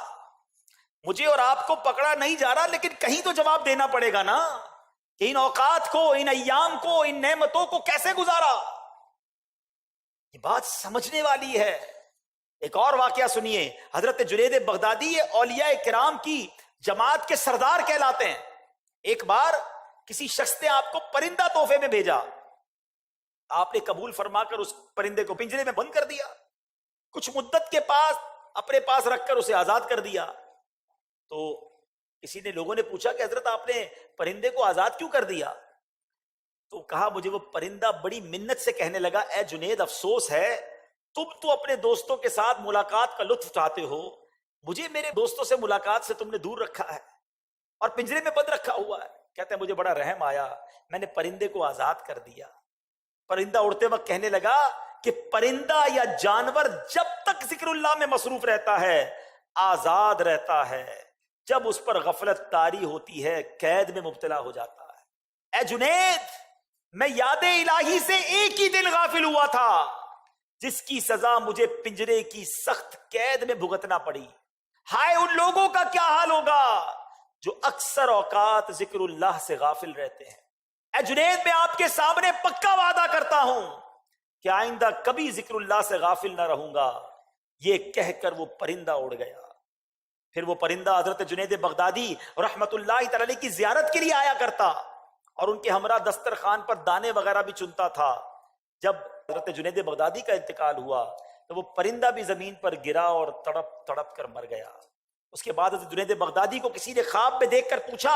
مجھے اور آپ کو پکڑا نہیں جا رہا, لیکن کہیں تو جواب دینا پڑے گا نا کہ ان اوقات کو, ان ایام کو, ان نعمتوں کو کیسے گزارا. یہ بات سمجھنے والی ہے. ایک اور واقعہ سنیے. حضرت جنید بغدادی یہ اولیاء کرام کی جماعت کے سردار کہلاتے ہیں. ایک بار کسی شخص نے آپ کو پرندہ تحفے میں بھیجا, آپ نے قبول فرما کر اس پرندے کو پنجرے میں بند کر دیا. کچھ مدت کے پاس اپنے پاس رکھ کر اسے آزاد کر دیا. تو کسی نے, لوگوں نے پوچھا کہ حضرت آپ نے پرندے کو آزاد کیوں کر دیا؟ تو کہا مجھے وہ پرندہ بڑی منت سے کہنے لگا اے جنید افسوس ہے تم تو اپنے دوستوں کے ساتھ ملاقات کا لطف اٹھاتے ہو, مجھے میرے دوستوں سے ملاقات سے تم نے دور رکھا ہے اور پنجرے میں بند رکھا ہوا ہے. کہتے ہیں مجھے بڑا رحم آیا, میں نے پرندے کو آزاد کر دیا. پرندہ اڑتے وقت کہنے لگا کہ پرندہ یا جانور جب تک ذکر اللہ میں مصروف رہتا ہے آزاد رہتا ہے, جب اس پر غفلت طاری ہوتی ہے قید میں مبتلا ہو جاتا ہے. اے جنید میں یاد الہی سے ایک ہی دن غافل ہوا تھا جس کی سزا مجھے پنجرے کی سخت قید میں بھگتنا پڑی. ہائے ان لوگوں کا کیا حال ہوگا جو اکثر اوقات ذکر اللہ سے غافل رہتے ہیں. اے جنید میں آپ کے سامنے پکا وعدہ کرتا ہوں کہ آئندہ کبھی ذکر اللہ سے غافل نہ رہوں گا. یہ کہہ کر وہ پرندہ اڑ گیا. پھر وہ پرندہ حضرت جنید بغدادی رحمت اللہ تعالی کی زیارت کے لیے آیا کرتا اور ان کے ہمراہ دسترخوان پر دانے وغیرہ بھی چنتا تھا. جب حضرت جنید بغدادی کا انتقال ہوا تو وہ پرندہ بھی زمین پر گرا اور تڑپ تڑپ کر مر گیا. اس کے بعد حضرت جنید بغدادی کو کسی نے خواب میں دیکھ کر پوچھا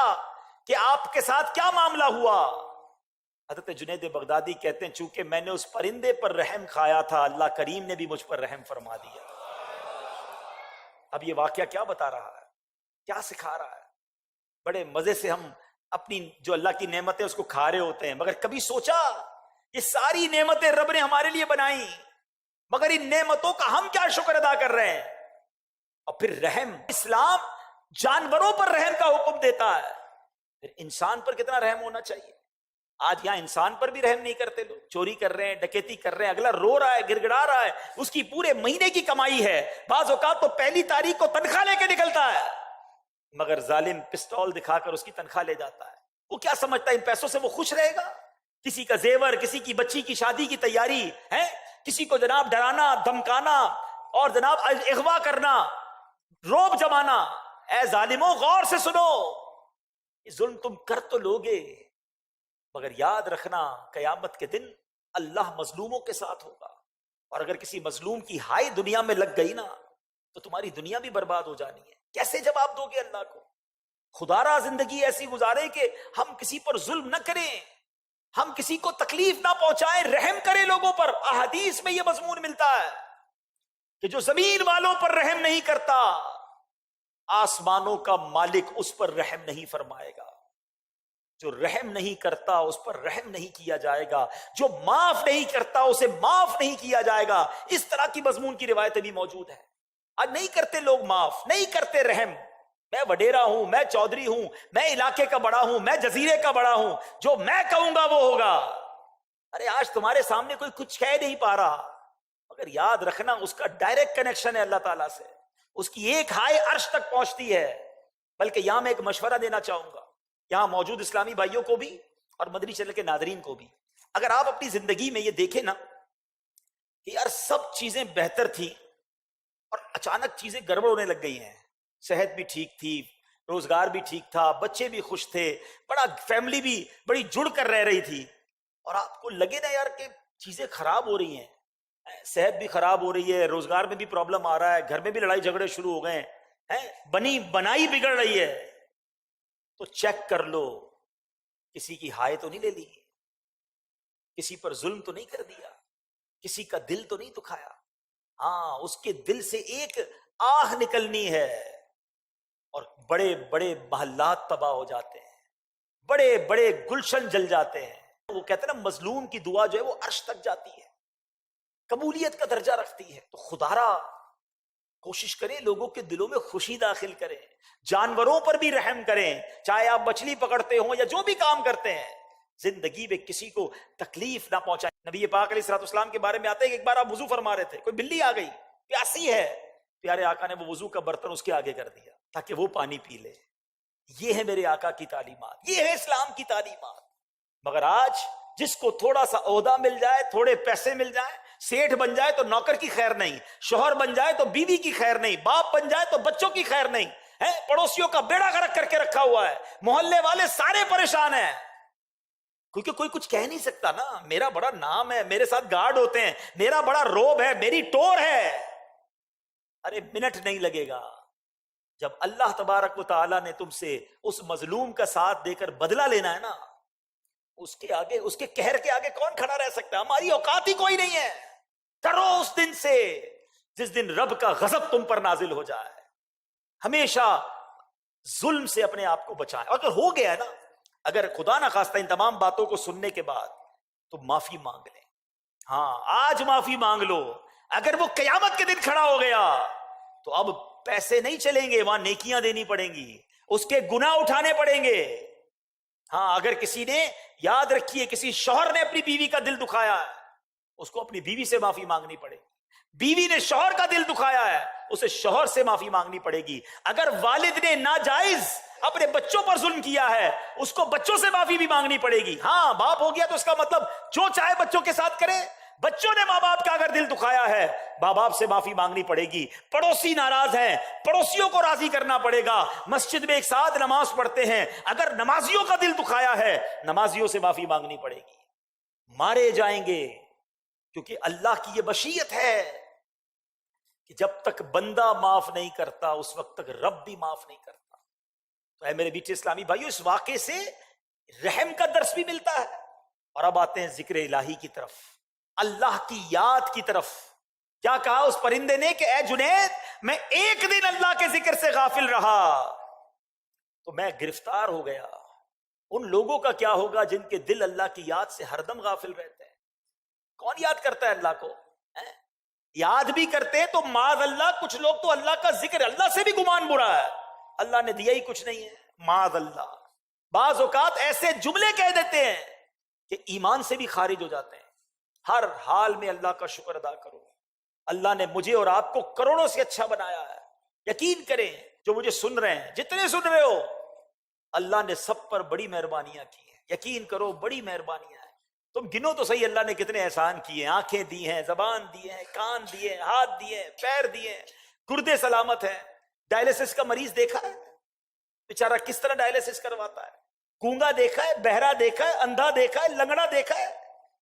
کہ آپ کے ساتھ کیا معاملہ ہوا؟ حضرت جنید بغدادی کہتے ہیں چونکہ میں نے اس پرندے پر رحم کھایا تھا، اللہ کریم نے بھی مجھ پر رحم فرما دیا۔ اب یہ واقعہ کیا بتا رہا ہے، کیا سکھا رہا ہے؟ بڑے مزے سے ہم اپنی جو اللہ کی نعمتیں اس کو کھا رہے ہوتے ہیں، مگر کبھی سوچا یہ ساری نعمتیں رب نے ہمارے لیے بنائی، مگر ان نعمتوں کا ہم کیا شکر ادا کر رہے ہیں؟ اور پھر رحم، اسلام جانوروں پر رحم کا حکم دیتا ہے، پھر انسان پر کتنا رحم ہونا چاہیے؟ آج یہاں انسان پر بھی رحم نہیں کرتے لوگ، چوری کر رہے ہیں، ڈکیتی کر رہے ہیں، اگلا رو رہا ہے، گڑ گڑا رہا ہے، اس کی پورے مہینے کی کمائی ہے، بعض اوقات تو پہلی تاریخ کو تنخواہ لے کے نکلتا ہے، مگر ظالم پسٹول دکھا کر اس کی تنخواہ لے جاتا ہے۔ وہ کیا سمجھتا ہے ان پیسوں سے وہ خوش رہے گا؟ کسی کا زیور، کسی کی بچی کی شادی کی تیاری ہے، کسی کو جناب ڈرانا، دھمکانا اور جناب اغوا کرنا، روب جمانا۔ اے ظالموں غور سے سنو، یہ ظلم تم کر تو لوگے، مگر یاد رکھنا قیامت کے دن اللہ مظلوموں کے ساتھ ہوگا، اور اگر کسی مظلوم کی ہائی دنیا میں لگ گئی نا تو تمہاری دنیا بھی برباد ہو جانی ہے۔ کیسے جواب دو گے اللہ کو؟ خدا را زندگی ایسی گزارے کہ ہم کسی پر ظلم نہ کریں، ہم کسی کو تکلیف نہ پہنچائیں، رحم کریں لوگوں پر۔ احادیث میں یہ مضمون ملتا ہے کہ جو زمین والوں پر رحم نہیں کرتا، آسمانوں کا مالک اس پر رحم نہیں فرمائے گا۔ جو رحم نہیں کرتا اس پر رحم نہیں کیا جائے گا، جو معاف نہیں کرتا اسے معاف نہیں کیا جائے گا۔ اس طرح کی مضمون کی روایتیں بھی موجود ہیں۔ آج نہیں کرتے لوگ معاف، نہیں کرتے رحم۔ میں وڈیرا ہوں، میں چودھری ہوں، میں علاقے کا بڑا ہوں، میں جزیرے کا بڑا ہوں، جو میں کہوں گا وہ ہوگا۔ ارے آج تمہارے سامنے کوئی کچھ کہہ نہیں پا رہا، مگر یاد رکھنا اس کا ڈائریکٹ کنیکشن ہے اللہ تعالیٰ سے، اس کی ایک ہائے عرش تک پہنچتی ہے۔ بلکہ یہاں میں ایک مشورہ دینا چاہوں گا یہاں موجود اسلامی بھائیوں کو بھی اور مدنی چینل کے ناظرین کو بھی۔ اگر آپ اپنی زندگی میں یہ دیکھیں نا کہ یار سب چیزیں بہتر تھیں اور اچانک چیزیں گڑبڑ ہونے لگ گئی ہیں، صحت بھی ٹھیک تھی، روزگار بھی ٹھیک تھا، بچے بھی خوش تھے، بڑا فیملی بھی بڑی جڑ کر رہ رہی تھی، اور آپ کو لگے نا یار کہ چیزیں خراب ہو رہی ہیں، صحت بھی خراب ہو رہی ہے، روزگار میں بھی پرابلم آ رہا ہے، گھر میں بھی لڑائی جھگڑے شروع ہو گئے ہیں، بنی بنائی بگڑ رہی ہے، تو چیک کر لو کسی کی ہائے تو نہیں لے لی، کسی پر ظلم تو نہیں کر دیا، کسی کا دل تو نہیں دکھایا۔ ہاں اس کے دل سے ایک آہ نکلنی ہے اور بڑے بڑے محلات تباہ ہو جاتے ہیں، بڑے بڑے گلشن جل جاتے ہیں۔ وہ کہتے ہیں نا مظلوم کی دعا جو ہے وہ عرش تک جاتی ہے، قبولیت کا درجہ رکھتی ہے۔ تو خدا را کوشش کریں لوگوں کے دلوں میں خوشی داخل کریں، جانوروں پر بھی رحم کریں، چاہے آپ مچھلی پکڑتے ہوں یا جو بھی کام کرتے ہیں، زندگی میں کسی کو تکلیف نہ پہنچائیں۔ نبی پاک علیہ الصلوۃ والسلام کے بارے میں آتا ہے کہ ایک بار آپ وضو فرما رہے تھے، کوئی بلی آ گئی پیاسی ہے، پیارے آقا نے وہ وضو کا برتن اس کے آگے کر دیا تاکہ وہ پانی پی لے۔ یہ ہے میرے آقا کی تعلیمات، یہ ہے اسلام کی تعلیمات۔ مگر آج جس کو تھوڑا سا عہدہ مل جائے، تھوڑے پیسے مل جائیں، سیٹھ بن جائے تو نوکر کی خیر نہیں، شوہر بن جائے تو بیوی کی خیر نہیں، باپ بن جائے تو بچوں کی خیر نہیں ہے، پڑوسیوں کا بیڑا غرق کر کے رکھا ہوا ہے، محلے والے سارے پریشان ہیں، کیونکہ کوئی کچھ کہہ نہیں سکتا نا، میرا بڑا نام ہے، میرے ساتھ گارڈ ہوتے ہیں، میرا بڑا روب ہے، میری ٹور ہے۔ ارے منٹ نہیں لگے گا جب اللہ تبارک و تعالیٰ نے تم سے اس مظلوم کا ساتھ دے کر بدلہ لینا ہے نا، اس کے آگے، اس کے قہر کے آگے کون کھڑا رہ سکتا ہے؟ ہماری اوقات ہی کوئی نہیں ہے۔ کرو اس دن سے جس دن رب کا غضب تم پر نازل ہو جائے۔ ہمیشہ ظلم سے اپنے آپ کو بچائیں، اگر ہو گیا ہے نا، اگر خدا نہ خواستہ ان تمام باتوں کو سننے کے بعد تو معافی مانگ لیں۔ ہاں آج معافی مانگ لو، اگر وہ قیامت کے دن کھڑا ہو گیا تو اب پیسے نہیں چلیں گے، وہاں نیکیاں دینی پڑیں گی، اس کے گناہ اٹھانے پڑیں گے۔ ہاں اگر کسی نے، یاد رکھیے، کسی شوہر نے اپنی بیوی کا دل دکھایا ہے، اس کو اپنی بیوی سے معافی مانگنی پڑے گی۔ بیوی نے شوہر کا دل دکھایا ہے، اسے شوہر سے معافی مانگنی پڑے گی۔ اگر والد نے ناجائز اپنے بچوں پر ظلم کیا ہے، اس کو بچوں سے معافی بھی مانگنی پڑے گی۔ ہاں باپ ہو گیا تو اس کا مطلب جو چاہے بچوں کے ساتھ کرے، بچوں نے ماں باپ کا اگر دل دکھایا ہے، ماں باپ سے معافی مانگنی پڑے گی۔ پڑوسی ناراض ہیں، پڑوسیوں کو راضی کرنا پڑے گا۔ مسجد میں ایک ساتھ نماز پڑھتے ہیں، اگر نمازیوں کا دل دکھایا ہے، نمازیوں سے معافی مانگنی پڑے گی۔ مارے جائیں گے کیونکہ اللہ کی یہ مشیت ہے کہ جب تک بندہ معاف نہیں کرتا اس وقت تک رب بھی معاف نہیں کرتا۔ تو اے میرے بیٹے اسلامی بھائیو، اس واقعے سے رحم کا درس بھی ملتا ہے اور اب آتے ہیں ذکر الہی کی طرف، اللہ کی یاد کی طرف. کیا کہا اس پرندے نے کہ اے جنید، میں ایک دن اللہ کے ذکر سے غافل رہا تو میں گرفتار ہو گیا. ان لوگوں کا کیا ہوگا جن کے دل اللہ کی یاد سے ہر دم غافل رہتے ہیں؟ کون یاد کرتا ہے اللہ کو؟ یاد بھی کرتے ہیں تو معاذ اللہ، کچھ لوگ تو اللہ کا ذکر، اللہ سے بھی گمان برا ہے، اللہ نے دیا ہی کچھ نہیں ہے، معاذ اللہ. بعض اوقات ایسے جملے کہہ دیتے ہیں کہ ایمان سے بھی خارج ہو جاتے ہیں. ہر حال میں اللہ کا شکر ادا کرو. اللہ نے مجھے اور آپ کو کروڑوں سے اچھا بنایا ہے. یقین کریں جو مجھے سن رہے ہیں، جتنے سن رہے ہو، اللہ نے سب پر بڑی مہربانیاں کی ہیں. یقین کرو بڑی مہربانیاں ہیں. تم گنو تو صحیح اللہ نے کتنے احسان کیے ہیں. آنکھیں دی ہیں، زبان دی ہیں، کان دیے ہیں، ہاتھ دیے ہیں، پیر دیے ہیں، گردے سلامت ہیں. ڈائلسس کا مریض دیکھا ہے بیچارہ کس طرح ڈائلسس کرواتا ہے؟ گونگا دیکھا ہے، بہرا دیکھا ہے، اندھا دیکھا ہے، لنگڑا دیکھا ہے،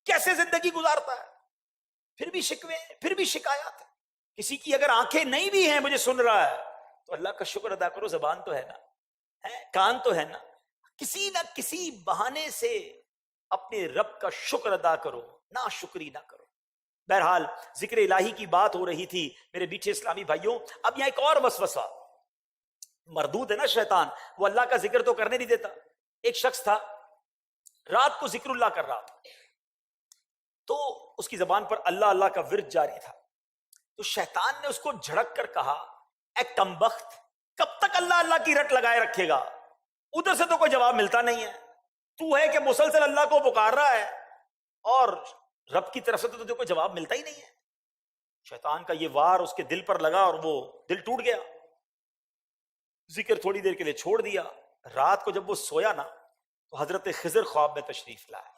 کیسے زندگی گزارتا ہے. پھر بھی شکوے، پھر بھی شکایات. کسی کی اگر آنکھیں نہیں بھی ہیں، مجھے سن رہا ہے تو اللہ کا شکر ادا کرو. زبان تو ہے نا، کان تو ہے نا، کسی نہ کسی بہانے سے اپنے رب کا شکر ادا کرو، نا شکری نہ کرو. بہرحال ذکر الہی کی بات ہو رہی تھی میرے بیٹھے اسلامی بھائیوں. اب یہاں ایک اور وسوسہ، مردود ہے نا شیطان، وہ اللہ کا ذکر تو کرنے نہیں دیتا. ایک شخص تھا رات کو ذکر اللہ کر رہا تھا تو اس کی زبان پر اللہ اللہ کا ورد جاری تھا. تو شیطان نے اس کو جھڑک کر کہا، اے کمبخت، کب تک اللہ اللہ کی رٹ لگائے رکھے گا؟ ادھر سے تو کوئی جواب ملتا نہیں ہے. تو ہے کہ مسلسل اللہ کو پکار رہا ہے اور رب کی طرف سے تو تجھے کوئی جواب ملتا ہی نہیں ہے. شیطان کا یہ وار اس کے دل پر لگا اور وہ دل ٹوٹ گیا. ذکر تھوڑی دیر کے لیے چھوڑ دیا. رات کو جب وہ سویا نا تو حضرت خضر خواب میں تشریف لائے.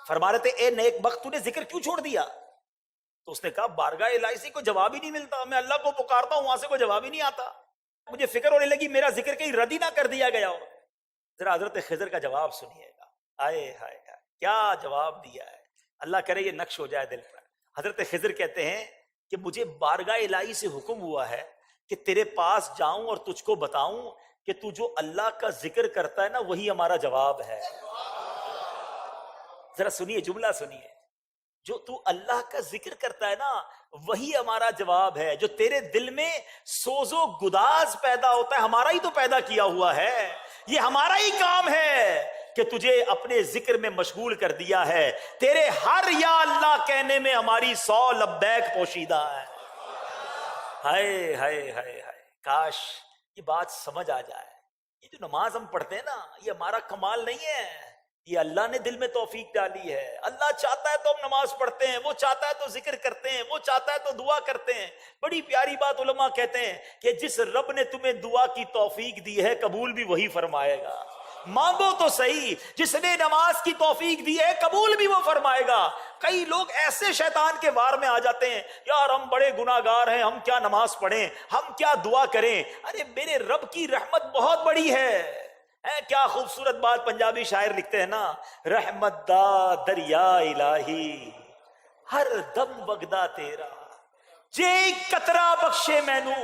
فرما رہے تھے، اے نیک بخت، تو نے ذکر کیوں چھوڑ دیا؟ تو اس نے کہا، بارگاہ الہی سے کوئی جواب ہی نہیں ملتا، میں اللہ کو پکارتا ہوں، وہاں سے کوئی جواب ہی نہیں آتا. مجھے فکر ہونے لگی میرا ذکر کہیں رد ہی نہ کر دیا گیا ہو. ذرا حضرت خضر کا جواب سنیے گا. آئے ہائے ہائے کیا جواب دیا ہے. اللہ کرے یہ نقش ہو جائے دل پر. حضرت خضر کہتے ہیں کہ مجھے بارگاہ الہی سے حکم ہوا ہے کہ تیرے پاس جاؤں اور تجھ کو بتاؤں کہ تو جو اللہ کا ذکر کرتا ہے نا وہی ہمارا جواب ہے. ذرا سنیے، جملہ سنیے، جو تو اللہ کا ذکر کرتا ہے نا وہی ہمارا جواب ہے. جو تیرے دل میں سوز و گداز پیدا ہوتا ہے، ہمارا ہی تو پیدا کیا ہوا ہے. یہ ہمارا ہی کام ہے کہ تجھے اپنے ذکر میں مشغول کر دیا ہے. تیرے ہر یا اللہ کہنے میں ہماری 100 لبیک پوشیدہ ہے. ہائے ہائے ہائے ہائے، کاش یہ بات سمجھ آ جائے. یہ جو نماز ہم پڑھتے ہیں نا، یہ ہمارا کمال نہیں ہے، یہ اللہ نے دل میں توفیق ڈالی ہے. اللہ چاہتا ہے تو ہم نماز پڑھتے ہیں، وہ چاہتا ہے تو ذکر کرتے ہیں، وہ چاہتا ہے تو دعا کرتے ہیں. بڑی پیاری بات علماء کہتے ہیں کہ جس رب نے تمہیں دعا کی توفیق دی ہے قبول بھی وہی فرمائے گا. مانگو تو صحیح، جس نے نماز کی توفیق دی ہے قبول بھی وہ فرمائے گا. کئی لوگ ایسے شیطان کے وار میں آ جاتے ہیں، یار ہم بڑے گناہگار ہیں، ہم کیا نماز پڑھیں، ہم کیا دعا کریں. ارے میرے رب کی رحمت بہت بڑی ہے. کیا خوبصورت بات پنجابی شاعر لکھتے ہیں نا، رحمت دا دریا الہی ہر دم وگدا تیرا، جے قطرہ بخشے مینو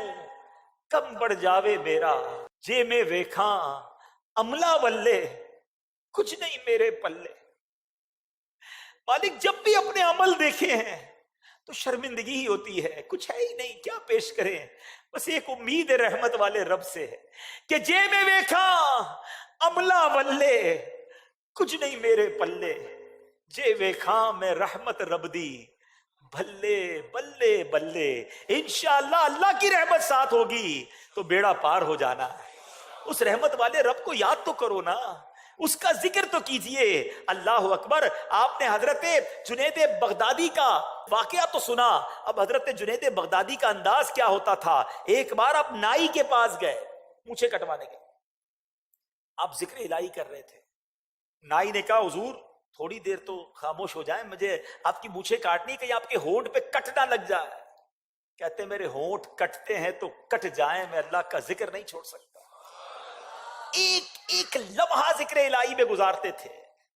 کم بڑھ جاوے میرا، جے میں ویکھاں عملہ ولے کچھ نہیں میرے پلے. مالک جب بھی اپنے عمل دیکھے ہیں تو شرمندگی ہی ہوتی ہے، کچھ ہے ہی نہیں، کیا پیش کریں. بس ایک امید رحمت والے رب سے ہے کہ جے میں ویکھا عملہ ولے کچھ نہیں میرے پلے، جے ویکھا میں رحمت رب دی بھلے بلے بلے. انشاءاللہ اللہ کی رحمت ساتھ ہوگی تو بیڑا پار ہو جانا ہے. اس رحمت والے رب کو یاد تو کرو نا، اس کا ذکر تو کیجئے. اللہ اکبر. آپ نے حضرت جنید بغدادی کا واقعہ تو سنا. اب حضرت جنید بغدادی کا انداز کیا ہوتا تھا. ایک بار آپ نائی کے پاس گئے مونچھیں کٹوانے کے، آپ ذکر الہی کر رہے تھے. نائی نے کہا حضور تھوڑی دیر تو خاموش ہو جائیں، مجھے آپ کی مونچھیں کاٹنی، کہیں آپ کے ہونٹ پہ کٹ نہ لگ جائے. کہتے میرے ہونٹ کٹتے ہیں تو کٹ جائیں، میں اللہ کا ذکر نہیں چھوڑ سکتا. ایک ایک لمحہ ذکر الہی میں گزارتے تھے.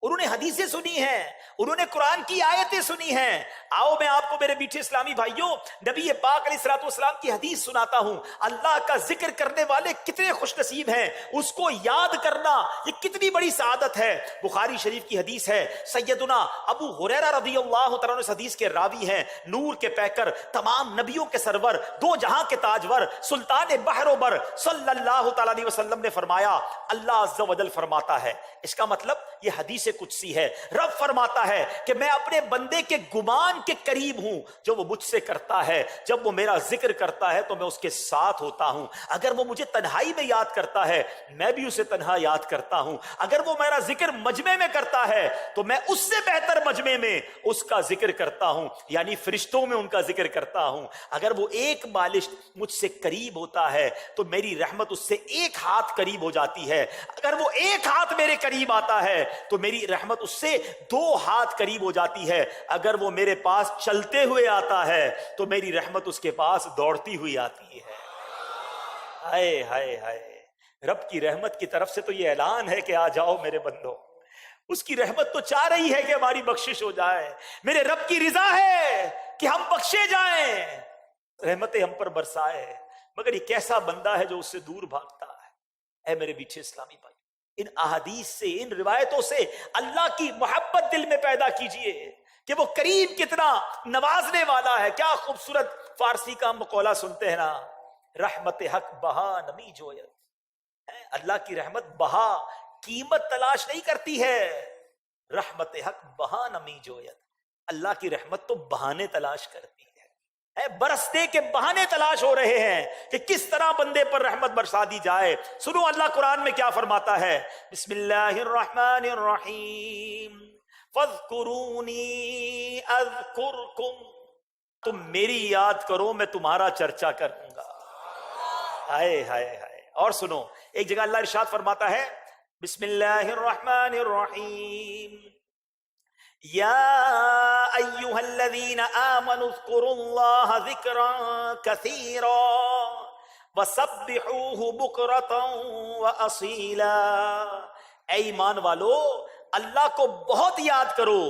انہوں نے حدیثیں سنی ہیں, انہوں نے قرآن کی آیتیں سنی ہیں. آؤ میں آپ کو میرے میٹھے اسلامی بھائیوں نبی پاک علیہ الصلوۃ والسلام کی حدیث سناتا ہوں. اللہ کا ذکر کرنے والے کتنے خوش نصیب ہیں, اس کو یاد کرنا یہ کتنی بڑی سعادت ہے. بخاری شریف کی حدیث ہے, سیدنا ابو ہریرہ رضی اللہ تعالیٰ عنہ اس حدیث کے راوی ہیں, نور کے پیکر, تمام نبیوں کے سرور, دو جہاں کے تاجور, سلطان بحر و بر صلی اللہ تعالیٰ علیہ وسلم نے فرمایا, اللہ عز و جل فرماتا ہے. اس کا مطلب یہ حدیث قدسی ہے. رب فرماتا ہے کہ میں اپنے بندے کے گمان کے قریب ہوں جو وہ مجھ سے کرتا ہے. جب وہ میرا ذکر کرتا ہے تو میں اس کے ساتھ ہوتا ہوں. اگر وہ مجھے تنہائی میں یاد کرتا ہے میں بھی اسے تنہا یاد کرتا ہوں. اگر وہ میرا ذکر مجمع میں کرتا ہے تو میں اس سے بہتر مجمع میں اس کا ذکر کرتا ہوں, یعنی فرشتوں میں ان کا ذکر کرتا ہوں. اگر وہ ایک بالشت مجھ سے قریب ہوتا ہے تو میری رحمت اس سے ایک ہاتھ قریب ہو جاتی ہے. اگر وہ ایک ہاتھ میرے قریب آتا ہے تو میری رحمت اس سے 2 ہاتھ قریب ہو جاتی ہے. اگر وہ میرے پاس چلتے ہوئے آتا ہے تو میری رحمت اس کے پاس دوڑتی ہوئی آتی ہے. ہائے ہائے ہائے, رب کی رحمت کی طرف سے تو یہ اعلان ہے کہ آ جاؤ میرے بندو. اس کی رحمت تو چاہ رہی ہے کہ ہماری بخشش ہو جائے. میرے رب کی رضا ہے کہ ہم بخشے جائیں, رحمتیں ہم پر برسائے. مگر یہ کیسا بندہ ہے جو اس سے دور بھاگتا ہے. اے میرے میٹھے اسلامی بھائی, ان احادیث سے, ان روایتوں سے اللہ کی محبت دل میں پیدا کیجئے کہ وہ کریم کتنا نوازنے والا ہے. کیا خوبصورت فارسی کا مقولہ سنتے ہیں نا, رحمت حق بہا نمی جویت. اللہ کی رحمت بہا قیمت تلاش نہیں کرتی ہے, رحمت حق بہا نمی جویت. اللہ کی رحمت تو بہانے تلاش کرتی ہے. برسنے کے بہانے تلاش ہو رہے ہیں کہ کس طرح بندے پر رحمت برسا دی جائے. سنو اللہ قرآن میں کیا فرماتا ہے, بسم اللہ الرحمن الرحیم, فاذکرونی اذکرکم, تم میری یاد کرو میں تمہارا چرچا کروں گا. ہائے ہائے ہائے. اور سنو, ایک جگہ اللہ ارشاد فرماتا ہے, بسم اللہ الرحمن الرحیم, یا ایہا الذین آمنوا اذکروا اللہ ذکرا کثیرا وسبحوہ بکرتا واصیلا. اے ایمان والو, اللہ کو بہت یاد کرو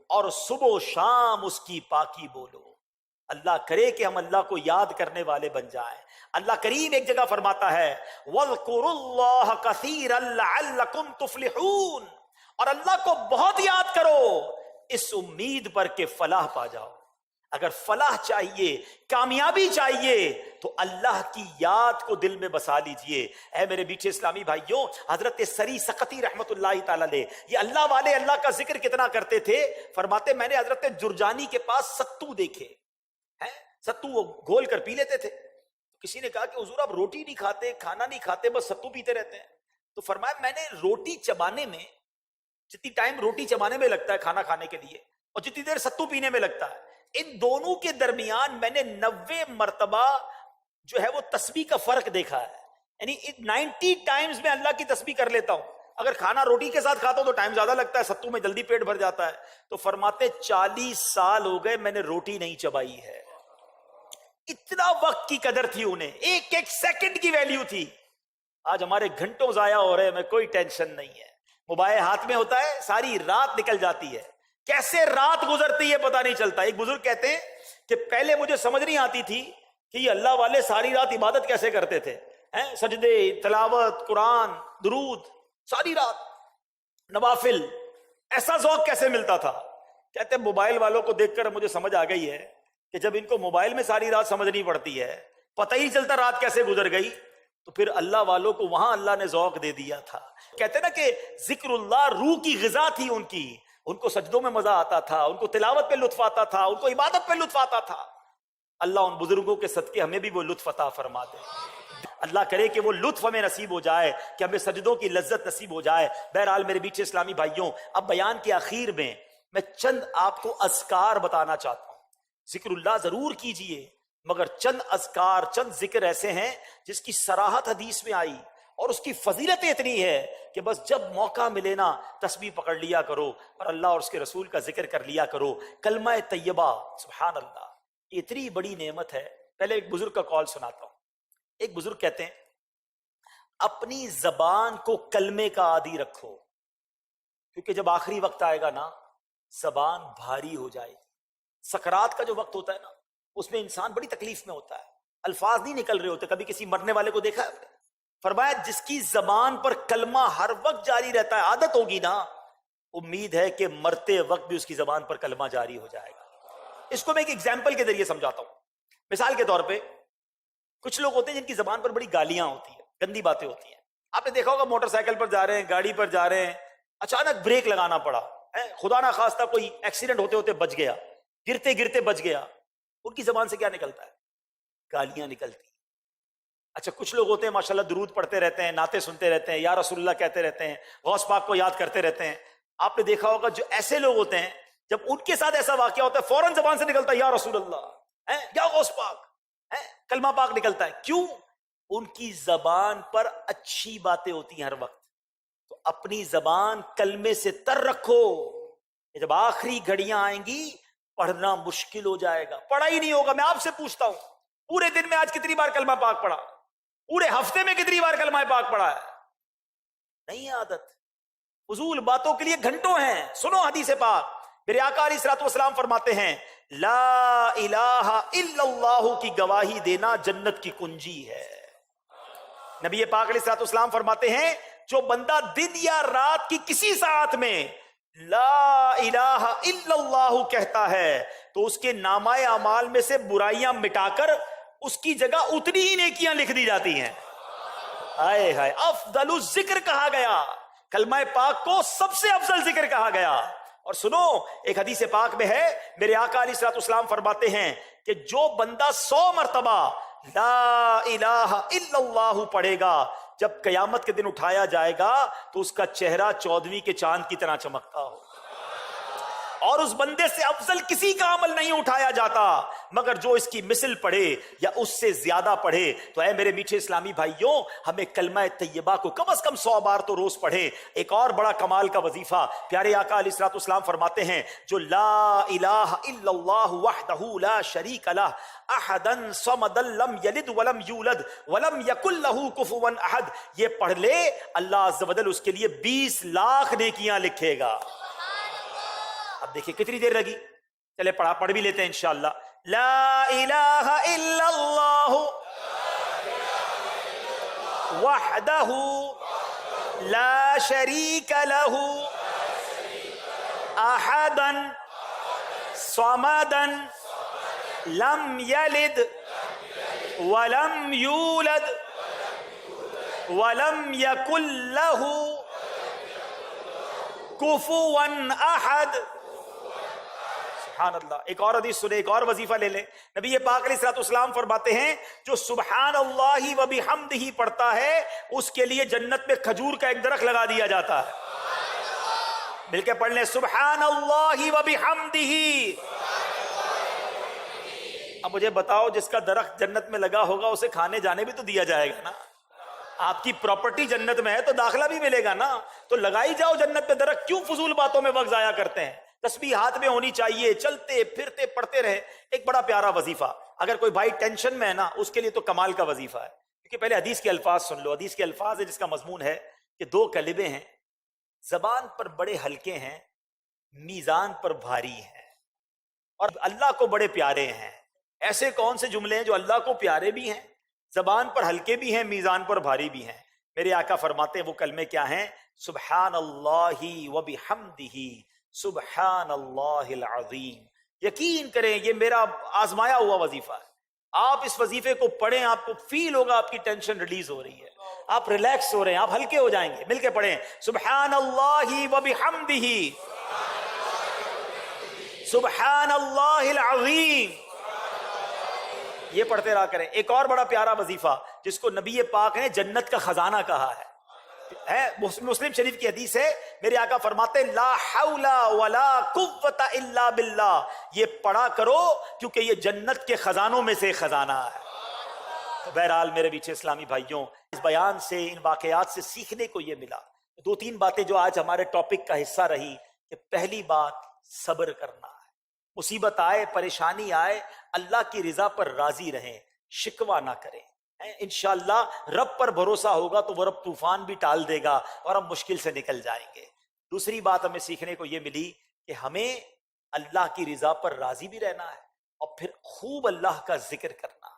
اور صبح و شام اس کی پاکی بولو. اللہ کرے کہ ہم اللہ کو یاد کرنے والے بن جائیں. اللہ کریم ایک جگہ فرماتا ہے, وَاذْكُرُوا اللَّهَ كَثِيرًا لَعَلَّكُمْ تُفْلِحُونَ, اور اللہ کو بہت یاد کرو اس امید پر کہ فلاح پا جاؤ. اگر فلاح چاہیے, کامیابی چاہیے تو اللہ کی یاد کو دل میں بسا لیجئے. اے میرے میٹھے اسلامی بھائیوں, حضرت سری سقطی رحمت اللہ تعالی علیہ, یہ اللہ والے اللہ کا ذکر کتنا کرتے تھے. فرماتے میں نے حضرت جرجانی کے پاس ستو دیکھے, ستو وہ گھول کر پی لیتے تھے. کسی نے کہا کہ حضور آپ روٹی نہیں کھاتے, کھانا نہیں کھاتے, بس ستو پیتے رہتے ہیں. تو فرمایا میں نے روٹی چبانے میں, جتنی ٹائم روٹی چبانے میں لگتا ہے کھانا کھانے کے لیے, اور جتنی دیر ستو پینے میں لگتا ہے, ان دونوں کے درمیان میں نے 90 مرتبہ جو ہے وہ تسبیح کا فرق دیکھا ہے. یعنی 90 ٹائمز میں اللہ کی تسبیح کر لیتا ہوں. اگر کھانا روٹی کے ساتھ کھاتا ہوں تو ٹائم زیادہ لگتا ہے, ستو میں جلدی پیٹ بھر جاتا ہے. تو فرماتے 40 سال ہو گئے میں نے روٹی نہیں چبائی ہے. اتنا وقت کی قدر تھی انہیں, ایک ایک سیکنڈ کی ویلیو تھی. آج ہمارے گھنٹوں ضائع ہو رہے ہیں, میں کوئی ٹینشن نہیں ہے. موبائل ہاتھ میں ہوتا ہے, ساری رات نکل جاتی ہے, کیسے رات گزرتی ہے پتہ نہیں چلتا. ایک بزرگ کہتے ہیں کہ پہلے مجھے سمجھ نہیں آتی تھی کہ یہ اللہ والے ساری رات عبادت کیسے کرتے تھے, سجدے, تلاوت, قرآن, درود, ساری رات نوافل, ایسا ذوق کیسے ملتا تھا. کہتے ہیں موبائل والوں کو دیکھ کر مجھے سمجھ آ گئی ہے کہ جب ان کو موبائل میں ساری رات سمجھنی پڑتی ہے, پتہ ہی چلتا رات کیسے گزر گئی, تو پھر اللہ والوں کو وہاں اللہ نے ذوق دے دیا تھا. کہتے ہیں نا کہ ذکر اللہ روح کی غذا تھی ان کی, ان کو سجدوں میں مزہ آتا تھا, ان کو تلاوت پہ لطف آتا تھا, ان کو عبادت پہ لطف آتا تھا. اللہ ان بزرگوں کے صدقے ہمیں بھی وہ لطف عطا فرما دے. اللہ کرے کہ وہ لطف ہمیں نصیب ہو جائے, کہ ہمیں سجدوں کی لذت نصیب ہو جائے. بہرحال میرے میٹھے اسلامی بھائیوں, اب بیان کے آخر میں چند آپ کو اذکار بتانا چاہتا ہوں. ذکر اللہ ضرور کیجئے, مگر چند اذکار, چند ذکر ایسے ہیں جس کی صراحت حدیث میں آئی اور اس کی فضیلت اتنی ہے کہ بس جب موقع ملے نا تسبیح پکڑ لیا کرو اور اللہ اور اس کے رسول کا ذکر کر لیا کرو. کلمہ طیبہ, سبحان اللہ, اتنی بڑی نعمت ہے. پہلے ایک بزرگ کا کال سناتا ہوں. ایک بزرگ کہتے ہیں اپنی زبان کو کلمے کا عادی رکھو, کیونکہ جب آخری وقت آئے گا نا زبان بھاری ہو جائے گی. سکرات کا جو وقت ہوتا ہے نا اس میں انسان بڑی تکلیف میں ہوتا ہے, الفاظ نہیں نکل رہے ہوتے. کبھی کسی مرنے والے کو دیکھا ہے؟ فرمایا جس کی زبان پر کلمہ ہر وقت جاری رہتا ہے, عادت ہوگی نا, امید ہے کہ مرتے وقت بھی اس کی زبان پر کلمہ جاری ہو جائے گا. اس کو میں ایک ایگزامپل کے ذریعے سمجھاتا ہوں. مثال کے طور پہ کچھ لوگ ہوتے ہیں جن کی زبان پر بڑی گالیاں ہوتی ہیں, گندی باتیں ہوتی ہیں. آپ نے دیکھا ہوگا موٹر سائیکل پر جا رہے ہیں, گاڑی پر جا رہے ہیں, اچانک بریک لگانا پڑا, خدا نہ خواستہ کوئی ایکسیڈنٹ ہوتے ہوتے بچ گیا, گرتے گرتے بچ گیا, ان کی زبان سے کیا نکلتا ہے؟ گالیاں نکلتی. اچھا کچھ لوگ ہوتے ہیں ماشاءاللہ درود پڑھتے رہتے ہیں, نعتیں سنتے رہتے ہیں, یا رسول اللہ کہتے رہتے ہیں, غوث پاک کو یاد کرتے رہتے ہیں. آپ نے دیکھا ہوگا جو ایسے لوگ ہوتے ہیں جب ان کے ساتھ ایسا واقعہ ہوتا ہے فوراً زبان سے نکلتا ہے یا رسول اللہ, یا غوث پاک, کلمہ پاک نکلتا ہے. کیوں؟ ان کی زبان پر اچھی باتیں ہوتی ہیں ہر وقت. تو اپنی زبان کلمے سے تر رکھو, جب آخری گھڑیاں آئیں گی پڑھنا مشکل ہو جائے گا, پڑھا ہی نہیں ہوگا. میں آپ سے پوچھتا ہوں پورے دن میں آج کتنی بار کلمہ پاک پڑھا؟ پورے ہفتے میں کتنی بار کلمہ پاک پڑھا ہے؟ نہیں عادت. فضول باتوں کے لیے گھنٹوں ہیں. سنو حدیث پاک, میرے آقا علیہ الصلوۃ والسلام فرماتے ہیں لا الہ الا اللہ کی گواہی دینا جنت کی کنجی ہے. نبی پاک علیہ الصلوۃ والسلام فرماتے ہیں جو بندہ دن یا رات کی کسی ساعت میں لا الہ الا اللہ کہتا ہے تو اس کے نامہ اعمال میں سے برائیاں مٹا کر اس کی جگہ اتنی ہی نیکیاں لکھ دی جاتی ہیں. ہائے ہائے, افضل الذکر کہا گیا, کلمہ پاک کو سب سے افضل ذکر کہا گیا. اور سنو ایک حدیث پاک میں ہے میرے آقا علیہ الصلوۃ والسلام فرماتے ہیں کہ جو بندہ 100 مرتبہ لا الہ الا اللہ پڑھے گا جب قیامت کے دن اٹھایا جائے گا تو اس کا چہرہ 14ویں کے چاند کی طرح چمکتا ہو. اور اس بندے سے افضل کسی کا عمل نہیں اٹھایا جاتا مگر جو اس کی مثل پڑھے یا اس سے زیادہ پڑھے. تو اے میرے میٹھے اسلامی بھائیوں, ہمیں کلمہ طیبہ کو کم از کم 100 بار تو روز پڑھے. ایک اور بڑا کمال کا وظیفہ پیارے آقا علیہ الصلوۃ والسلام فرماتے ہیں جو لا الہ الا اللہ وحدہ لا شریک لہ احدا صمدا لم یلد ولم یولد ولم یکن لہ کفوا احد, یہ پڑھ لے اللہ عز و جل اس کے لیے 20 لاکھ نیکیاں لکھے گا. اب دیکھیں کتنی دیر لگی, چلے پڑھ بھی لیتے ہیں انشاءاللہ. لا الہ الا اللہ وحدہ لا شریک لہ احدا صمدا لم یلد ولم یولد ولم یکن لہ کفوا احد. سبحان اللہ. ایک اور حدیث سنے, ایک اور وظیفہ لے لیں. نبی پاک علیہ الصلوۃ والسلام فرماتے ہیں جو سبحان اللہ و بحمدہ پڑھتا ہے اس کے لیے جنت میں کھجور کا ایک درخت لگا دیا جاتا ہے. مل کے پڑھ لیں سبحان اللہ و بحمدہ. اب مجھے بتاؤ جس کا درخت جنت میں لگا ہوگا اسے کھانے جانے بھی تو دیا جائے گا نا. آپ کی پراپرٹی جنت میں ہے تو داخلہ بھی ملے گا نا. تو لگائی جاؤ جنت پہ درخت, کیوں فضول باتوں میں وقت ضائع کرتے ہیں؟ تسبیح ہاتھ میں ہونی چاہیے, چلتے پھرتے پڑھتے رہے. ایک بڑا پیارا وظیفہ, اگر کوئی بھائی ٹینشن میں ہے نا اس کے لیے تو کمال کا وظیفہ ہے. کیونکہ پہلے حدیث کے الفاظ سن لو. حدیث کے الفاظ ہے جس کا مضمون ہے کہ 2 کلمے ہیں زبان پر بڑے ہلکے ہیں میزان پر بھاری ہیں اور اللہ کو بڑے پیارے ہیں. ایسے کون سے جملے ہیں جو اللہ کو پیارے بھی ہیں, زبان پر ہلکے بھی ہیں, میزان پر بھاری بھی ہیں؟ میرے آقا فرماتے ہیں وہ کلمے کیا ہیں؟ سبحان اللہ و بحمدہ سبحان اللہ العظیم. یقین کریں یہ میرا آزمایا ہوا وظیفہ ہے. آپ اس وظیفے کو پڑھیں, آپ کو فیل ہوگا آپ کی ٹینشن ریلیز ہو رہی ہے, آپ ریلیکس ہو رہے ہیں, آپ ہلکے ہو جائیں گے. مل کے پڑھیں سبحان اللہ و بحمدہ سبحان اللہ العظیم. یہ پڑھتے رہا کریں. ایک اور بڑا پیارا وظیفہ جس کو نبی پاک نے جنت کا خزانہ کہا ہے, مسلم شریف کی حدیث ہے. میرے آقا فرماتے ہیں لا حول ولا قوت الا باللہ. یہ پڑھا کرو کیونکہ یہ جنت کے خزانوں میں سے خزانہ ہے. بہرحال میرے بیچے اسلامی بھائیوں, اس بیان سے ان واقعات سے سیکھنے کو یہ ملا 2-3 باتیں جو آج ہمارے ٹاپک کا حصہ رہی. کہ پہلی بات صبر کرنا ہے. مصیبت آئے, پریشانی آئے, اللہ کی رضا پر راضی رہیں, شکوہ نہ کریں. انشاءاللہ رب پر بھروسہ ہوگا تو وہ رب طوفان بھی ٹال دے گا اور ہم مشکل سے نکل جائیں گے. دوسری بات ہمیں سیکھنے کو یہ ملی کہ ہمیں اللہ کی رضا پر راضی بھی رہنا ہے اور پھر خوب اللہ کا ذکر کرنا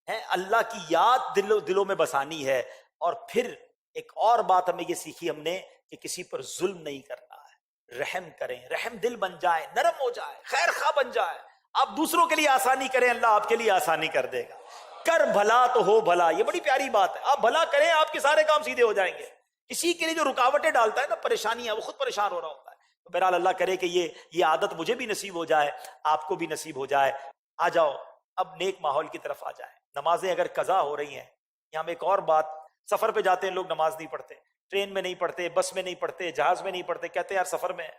ہے، اللہ کی یاد دلوں میں بسانی ہے، اور پھر ایک اور بات ہمیں یہ سیکھی ہم نے کہ کسی پر ظلم نہیں کرنا ہے، رحم کریں، رحم دل بن جائے، نرم ہو جائے، خیر خواہ بن جائے، آپ دوسروں کے لیے آسانی کریں، اللہ آپ کے لیے آسانی کر دے گا۔ کر بھلا تو ہو بھلا، یہ بڑی پیاری بات ہے، آپ بھلا کریں آپ کے سارے کام سیدھے ہو جائیں گے۔ کسی کے لیے جو رکاوٹیں ڈالتا ہے نا، پریشانیاں، وہ خود پریشان ہو رہا ہوتا ہے۔ تو بہرحال اللہ کرے کہ یہ عادت مجھے بھی نصیب ہو جائے، آپ کو بھی نصیب ہو جائے۔ آ جاؤ اب نیک ماحول کی طرف آ جائیں۔ نمازیں اگر قضا ہو رہی ہیں، یہاں میں ایک اور بات، سفر پہ جاتے ہیں لوگ نماز نہیں پڑھتے، ٹرین میں نہیں پڑھتے، بس میں نہیں پڑھتے، جہاز میں نہیں پڑھتے، کہتے ہیں یار سفر میں ہے۔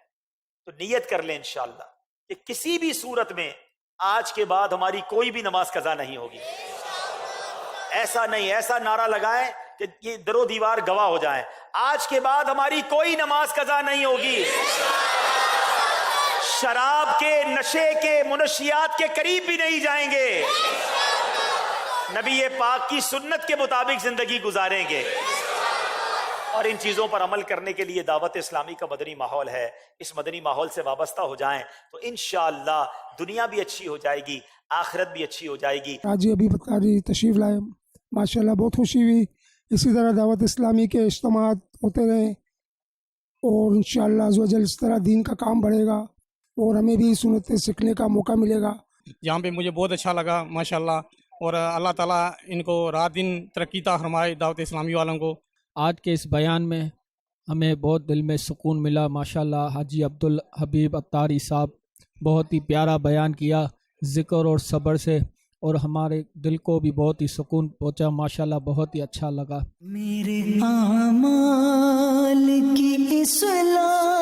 تو نیت کر لیں انشاءاللہ کہ کسی بھی صورت میں آج کے بعد ہماری کوئی بھی نماز قضا نہیں ہوگی۔ ایسا نہیں، ایسا نعرہ لگائیں کہ یہ در و دیوار گواہ ہو جائیں، آج کے بعد ہماری کوئی نماز قضا نہیں ہوگی۔ شراب کے، نشے کے، منشیات کے قریب بھی نہیں جائیں گے، نبی پاک کی سنت کے مطابق زندگی گزاریں گے۔ اور ان چیزوں پر عمل کرنے کے لیے دعوت اسلامی کا مدنی ماحول ہے، اس مدنی ماحول سے وابستہ ہو جائیں تو انشاءاللہ دنیا بھی اچھی ہو جائے گی، آخرت بھی اچھی ہو جائے گی۔ حاجی ابھی قاری تشریف لائے، ماشاءاللہ بہت خوشی ہوئی۔ اسی طرح دعوت اسلامی کے اجتماعات ہوتے رہیں اور انشاءاللہ عز و جل اس طرح دین کا کام بڑھے گا اور ہمیں بھی سنتیں سیکھنے کا موقع ملے گا۔ یہاں پہ مجھے بہت اچھا لگا ماشاءاللہ، اور اللہ تعالیٰ ان کو رات دن ترقی عطا فرمائے دعوت اسلامی والوں کو۔ آج کے اس بیان میں ہمیں بہت دل میں سکون ملا ماشاءاللہ۔ حاجی عبدالحبیب اتاری صاحب بہت ہی پیارا بیان کیا ذکر اور صبر سے، اور ہمارے دل کو بھی بہت ہی سکون پہنچا ماشاءاللہ، بہت ہی اچھا لگا۔ میرے اعمال کی اصلاح